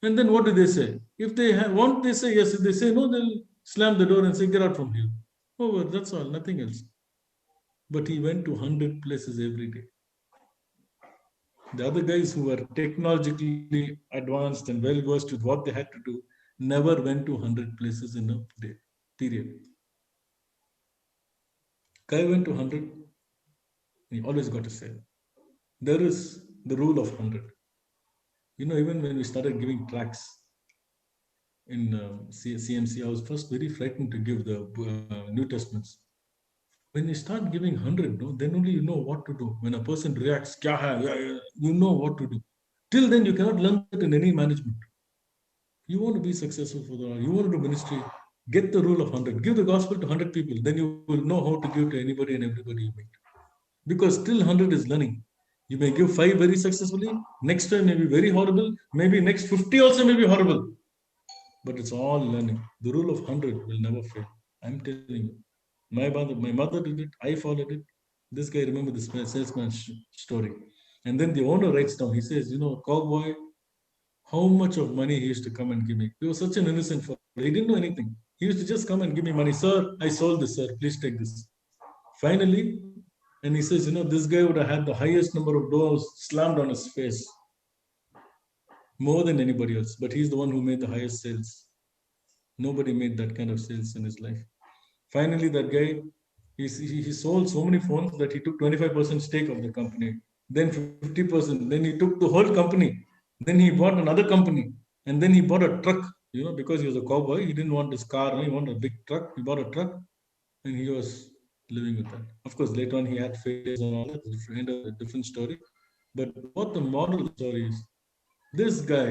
And then what do they say? If they want, they say yes. If they say no, they'll slam the door and say, get out from here. Oh, that's all, nothing else. But he went to 100 places every day. The other guys who were technologically advanced and well versed with what they had to do never went to 100 places in a day, period. Guy went to 100, he always got to say, there is the rule of 100. You know, even when we started giving tracts in CMC, I was first very frightened to give the New Testaments. When you start giving 100, no, then only you know what to do. When a person reacts, you know what to do. Till then, you cannot learn that in any management. You want to be successful for the Lord, you want to do ministry, get the rule of 100. Give the gospel to 100 people. Then you will know how to give to anybody and everybody you meet. Because still 100 is learning. You may give 5 very successfully. Next time may be very horrible. Maybe next 50 also may be horrible. But it's all learning. The rule of 100 will never fail. I'm telling you. My mother did it. I followed it. This guy, remember this salesman story. And then the owner writes down. He says, you know, cowboy, how much of money he used to come and give me. He was such an innocent fellow. He didn't know anything. He used to just come and give me money. Sir, I sold this, sir. Please take this. Finally, and he says, you know, this guy would have had the highest number of doors slammed on his face. more than anybody else. But he's the one who made the highest sales. Nobody made that kind of sales in his life. Finally, that guy, he sold so many phones that he took 25% stake of the company, then 50%, then he took the whole company, then he bought another company, and then he bought a truck, because he was a cowboy. He didn't want his car, he wanted a big truck. He bought a truck, and he was living with that. Of course, later on he had failures and all that. It's a different story. But what the moral of the story is, this guy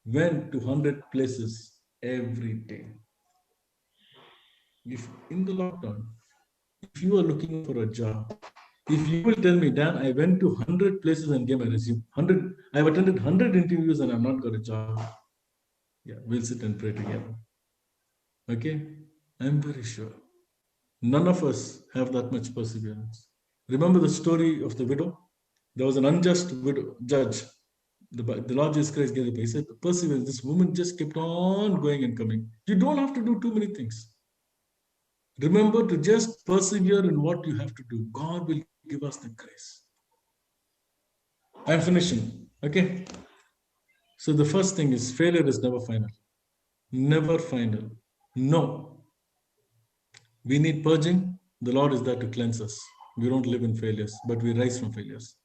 went to 100 places every day. If in the lockdown, if you are looking for a job, if you will tell me, Dan, I went to 100 places and gave my resume, I've attended 100 interviews and I've not got a job. Yeah, we'll sit and pray together. Okay? I'm very sure. None of us have that much perseverance. Remember the story of the widow? There was an unjust widow judge. The Lord Jesus Christ gave the. He said, perseverance. This woman just kept on going and coming. You don't have to do too many things. Remember to just persevere in what you have to do. God will give us the grace. I'm finishing. Okay? So the first thing is, failure is never final. Never final. No. We need purging. The Lord is there to cleanse us. We don't live in failures, but we rise from failures.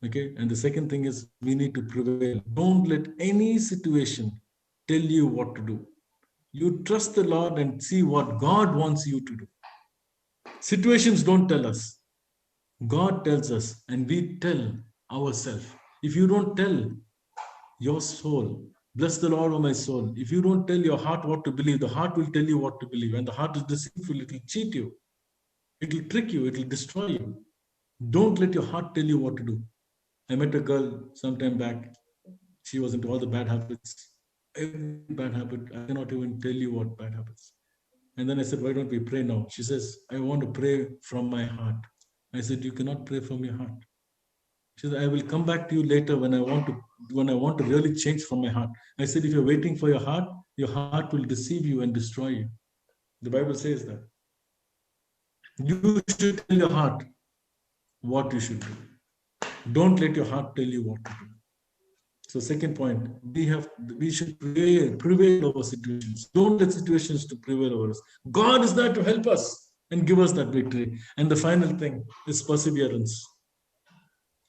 Okay? And the second thing is, we need to prevail. Don't let any situation tell you what to do. You trust the Lord and see what God wants you to do. Situations don't tell us. God tells us, and we tell ourselves. If you don't tell your soul, bless the Lord, O my soul. If you don't tell your heart what to believe, the heart will tell you what to believe. And the heart is deceitful. It will cheat you. It will trick you. It will destroy you. Don't let your heart tell you what to do. I met a girl sometime back. She was into all the bad habits. Every bad habit. I cannot even tell you what bad habits. And then I said, why don't we pray now? She says, I want to pray from my heart. I said, you cannot pray from your heart. She said, I will come back to you later when I want to really change from my heart. I said, if you're waiting for your heart will deceive you and destroy you. The Bible says that. You should tell your heart what you should do. Don't let your heart tell you what to do. So second point, we should prevail over situations. Don't let situations to prevail over us. God is there to help us and give us that victory. And the final thing is perseverance.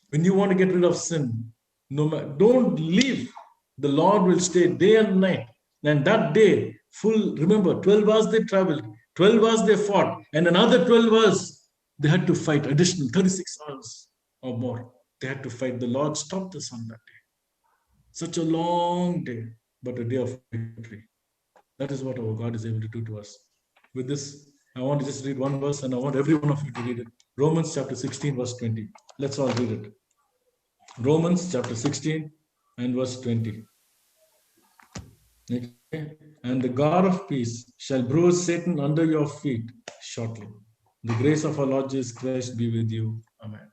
When you want to get rid of sin, don't leave. The Lord will stay day and night. And that day, remember, 12 hours they traveled, 12 hours they fought, and another 12 hours they had to fight, additional 36 hours or more. They had to fight. The Lord stopped the sun that day. Such a long day, but a day of victory. That is what our God is able to do to us. With this, I want to just read one verse, and I want every one of you to read it. Romans chapter 16, verse 20. Let's all read it. Romans chapter 16 and verse 20. Okay. And the God of peace shall bruise Satan under your feet shortly. The grace of our Lord Jesus Christ be with you. Amen.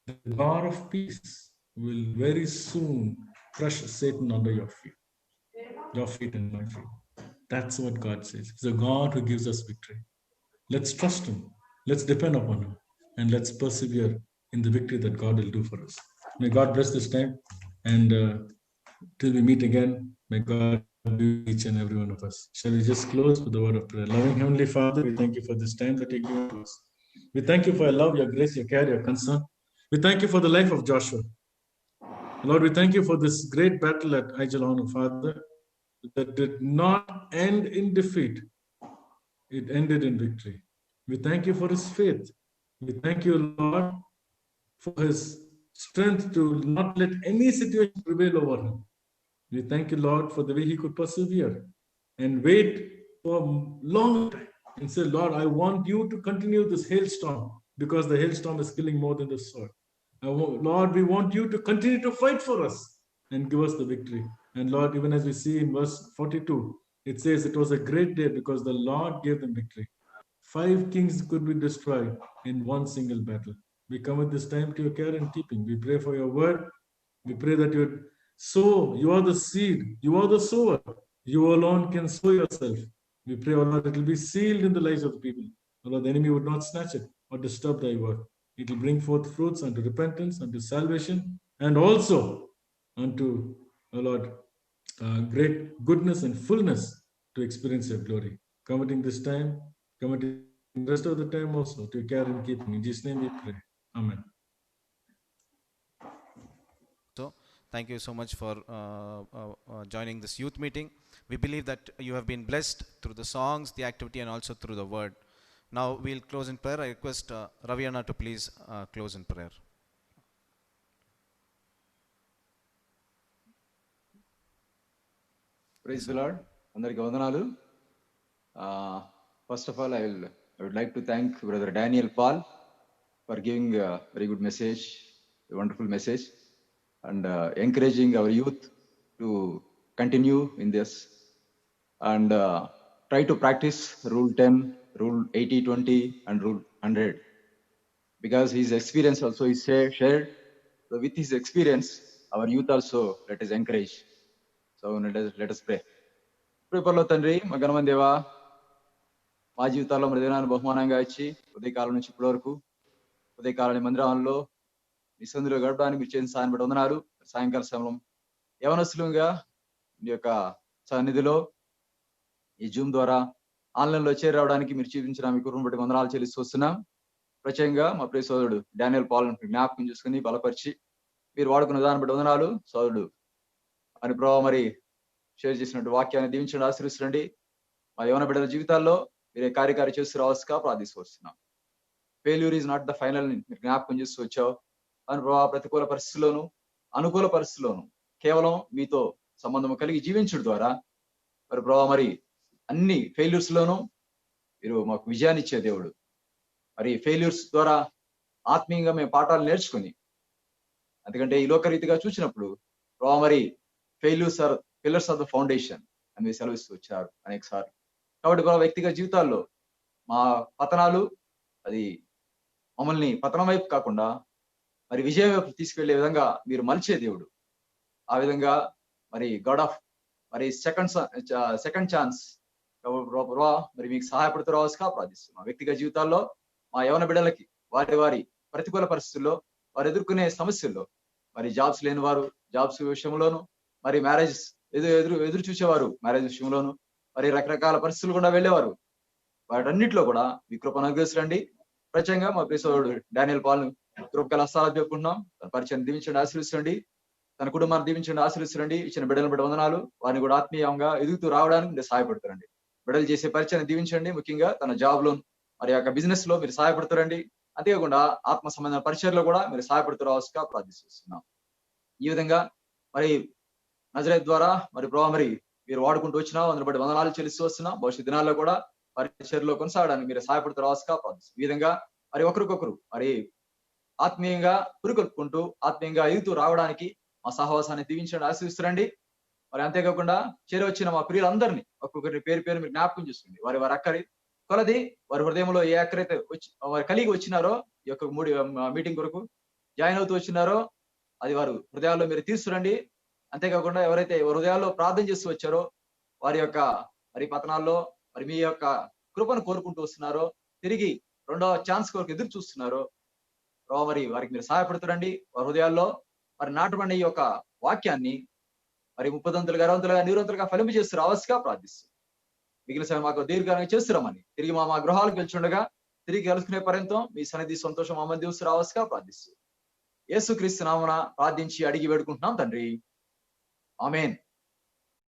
The God of peace will very soon crush Satan under your feet and my feet. That's what God says. He's a God who gives us victory. Let's trust Him. Let's depend upon Him. And let's persevere in the victory that God will do for us. May God bless this time. And till we meet again, may God be each and every one of us. Shall we just close with the word of prayer? Loving Heavenly Father, we thank you for this time that you've given to us. We thank you for your love, your grace, your care, your concern. We thank you for the life of Joshua. Lord, we thank you for this great battle at Aijalon, Father, that did not end in defeat. It ended in victory. We thank you for his faith. We thank you, Lord, for his strength to not let any situation prevail over him. We thank you, Lord, for the way he could persevere and wait for a long time and say, Lord, I want you to continue this hailstorm because the hailstorm is killing more than the sword. Lord, we want you to continue to fight for us and give us the victory. And Lord, even as we see in verse 42, it says it was a great day because the Lord gave them victory. 5 kings could be destroyed in one single battle. We come at this time to your care and keeping. We pray for your word. We pray that you would sow. You are the seed. You are the sower. You alone can sow yourself. We pray, oh Lord, it will be sealed in the lives of the people. Oh Lord, the enemy would not snatch it or disturb thy work. It will bring forth fruits unto repentance, unto salvation, and also unto oh Lord, great goodness and fullness to experience your glory. Committing this time, committing the rest of the time also to your care and keeping. In Jesus' name we pray. Amen. So, thank you so much for joining this youth meeting. We believe that you have been blessed through the songs, the activity, and also through the word. Now, we'll close in prayer. I request Ravi Anna to please close in prayer. Praise the Lord. అందరికి వందనాలు. First of all, I would like to thank Brother Daniel Paul for giving a very good message, a wonderful message, and encouraging our youth to continue in this and try to practice Rule 10, Rule 80-20, and Rule 100. Because his experience also is shared. So with his experience, our youth also let us encourage. So let us pray. ప్రియపరలో తండ్రి, మా ఘనమైన దేవా, మా జీవితాల్లో మరి దినాన్ని బహుమానంగా ఇచ్చి ఉదయకాలం నుంచి ఇప్పటి వరకు ఉదయకాలం మందిరంలో మీ సందులో గడపడానికి మీరు చేసిన సాయం బట్టి వందనాలు. సాయంకాల సమయం యవనస్తులుగా మీ యొక్క సన్నిధిలో ఈ జూమ్ ద్వారా ఆన్లైన్లో చేరి రావడానికి మీరు చూపించిన మీ కుటుంబం బట్టి వందనాలు చెల్లిస్తూ వస్తున్నాం. ప్రత్యేకంగా మా ప్రియ సోదరుడు డానియల్ పాల్ జ్ఞాపకం చేసుకుని బలపరిచి మీరు వాడుకున్న దాన్ని బట్టి వందనాలు. సోదరుడు అని ప్రభావ మరి షేర్ చేసినట్టు వాక్యాన్ని దీవించండి, ఆశీర్వదించండి. మా యవన బిడ్డల జీవితాల్లో మీరే కార్యకారి చేస్తూ రావచ్చుగా ప్రార్థిస్తూ వస్తున్నాం. Failure is not the final మీరు జ్ఞాపకం చేస్తూ వచ్చావు అని ప్రభావ ప్రతికూల పరిస్థితుల్లోనూ అనుకూల పరిస్థితుల్లోనూ కేవలం మీతో సంబంధం కలిగి జీవించడం ద్వారా మరి ప్రభావ మరి అన్ని ఫెయిల్యూర్స్ లోనూ మీరు మాకు విజయాన్ని ఇచ్చే దేవుడు. మరి ఫెయిల్యూర్స్ ద్వారా ఆత్మీయంగా మేము పాఠాలు నేర్చుకుని, ఎందుకంటే ఈ లోకరీతిగా చూసినప్పుడు ప్రభావ మరి failures are pillars of the foundation అని మీరు సెలవిస్తూ వచ్చారు అనేక సార్లు. కాబట్టి ప్రభావ వ్యక్తిగత జీవితాల్లో మా పతనాలు అది మమ్మల్ని పతనం వైపు కాకుండా మరి విజయం వైపు తీసుకెళ్లే విధంగా మీరు మలిచే దేవుడు. ఆ విధంగా మరి గాడ్ ఆఫ్ మరి సెకండ్ ఛాన్స్ మరి మీకు సహాయపడుతూ రావచ్చుగా ప్రార్థిస్తున్నాం. వ్యక్తిగత జీవితాల్లో మా యవన బిడ్డలకి వారి ప్రతికూల పరిస్థితుల్లో వారు ఎదుర్కొనే సమస్యల్లో మరి జాబ్స్ లేని వారు జాబ్స్ విషయంలోను, మరి మ్యారేజ్ ఎదురు చూసేవారు మ్యారేజ్ విషయంలోను, మరి రకరకాల పరిస్థితులు కూడా వెళ్ళేవారు, వాటన్నిటిలో కూడా మీ కృపను అనుగ్రహించండి. ప్రత్యేకంగా మా ప్రియ సోదరుడు డానియల్ పాల్ కృపకల హస్తాలు చెప్పుకుంటున్నాం. తన పరిచయం దీవించండి, ఆశీర్వదించండి. తన కుటుంబాన్ని దీవించండి, ఆశీర్వదించండి. ఇచ్చిన బిడ్డలను బట్టి వందనాలు. వారిని కూడా ఆత్మీయంగా ఎదుగుతూ రావడానికి మీరు సహాయపడుతారండి. బిడ్డలు చేసే పరిచయాన్ని దీవించండి. ముఖ్యంగా తన జాబ్ లో మరి యొక్క బిజినెస్ లో మీరు సహాయపడుతారండి. అంతేకాకుండా ఆత్మ సంబంధమైన పరిచయంలో కూడా మీరు సహాయపడుతూ రావచ్చుగా ప్రార్థిస్తున్నాం. ఈ విధంగా మరి నజరేత్ ద్వారా మరి ప్రభావ మరి మీరు వాడుకుంటూ వచ్చినా అందుని బట్టి వందనాలు చెల్లిస్తూ వస్తున్నాం. భవిష్యత్ దినాల్లో కూడా పరిచర్లో కొనసాగడానికి మీరు సహాయపడుతూ రావచ్చుగా ప్రార్థిస్తున్నాం. ఈ విధంగా మరి ఒకరికొకరు మరి ఆత్మీయంగా పురుకొల్పుకుంటూ ఆత్మీయంగా ఎదుగుతూ రావడానికి మా సహవాసాన్ని దీవించండి, ఆశీర్వదిస్తారండి. మరి అంతేకాకుండా చేరవచ్చిన మా ప్రియులందరినీ ఒక్కొక్కరి పేరు పేరు మీరు జ్ఞాపకం చేసుకోండి. వారి అక్కరి కొలది వారి హృదయంలో ఏ అక్కరైతే వారు కలిగి వచ్చినారో ఈ యొక్క మీటింగ్ కొరకు జాయిన్ అవుతూ వచ్చినారో అది వారు హృదయాల్లో మీరు తీర్చురండి. అంతేకాకుండా ఎవరైతే హృదయాల్లో ప్రార్థన చేస్తూ వచ్చారో వారి యొక్క మరి పతనాల్లో మరి మీ యొక్క కృపను కోరుకుంటూ వస్తున్నారో, తిరిగి రెండవ ఛాన్స్ కొరకు ఎదురు చూస్తున్నారో మరి వారికి మీరు సహాయపడుతురండి. వారి హృదయాల్లో మరి నాటబడిన ఈ యొక్క వాక్యాన్ని మరి 30 60 100 ఫలింపు చేస్తూ రావచ్చుగా ప్రార్థిస్తూ మిగిలిన సమయం మాకు దీర్ఘంగా చేస్తున్నామని తిరిగి మా గృహాలకు వెళ్తుండగా తిరిగి కలుసుకునే పర్యంతం మీ సన్నిధి సంతోషం మమ్మల్ని దీవిస్తూ రావచ్చుగా ప్రార్థిస్తూ యేసుక్రీస్తు నామమున ప్రార్థించి అడిగి వేడుకుంటున్నాం తండ్రి. ఆమేన్.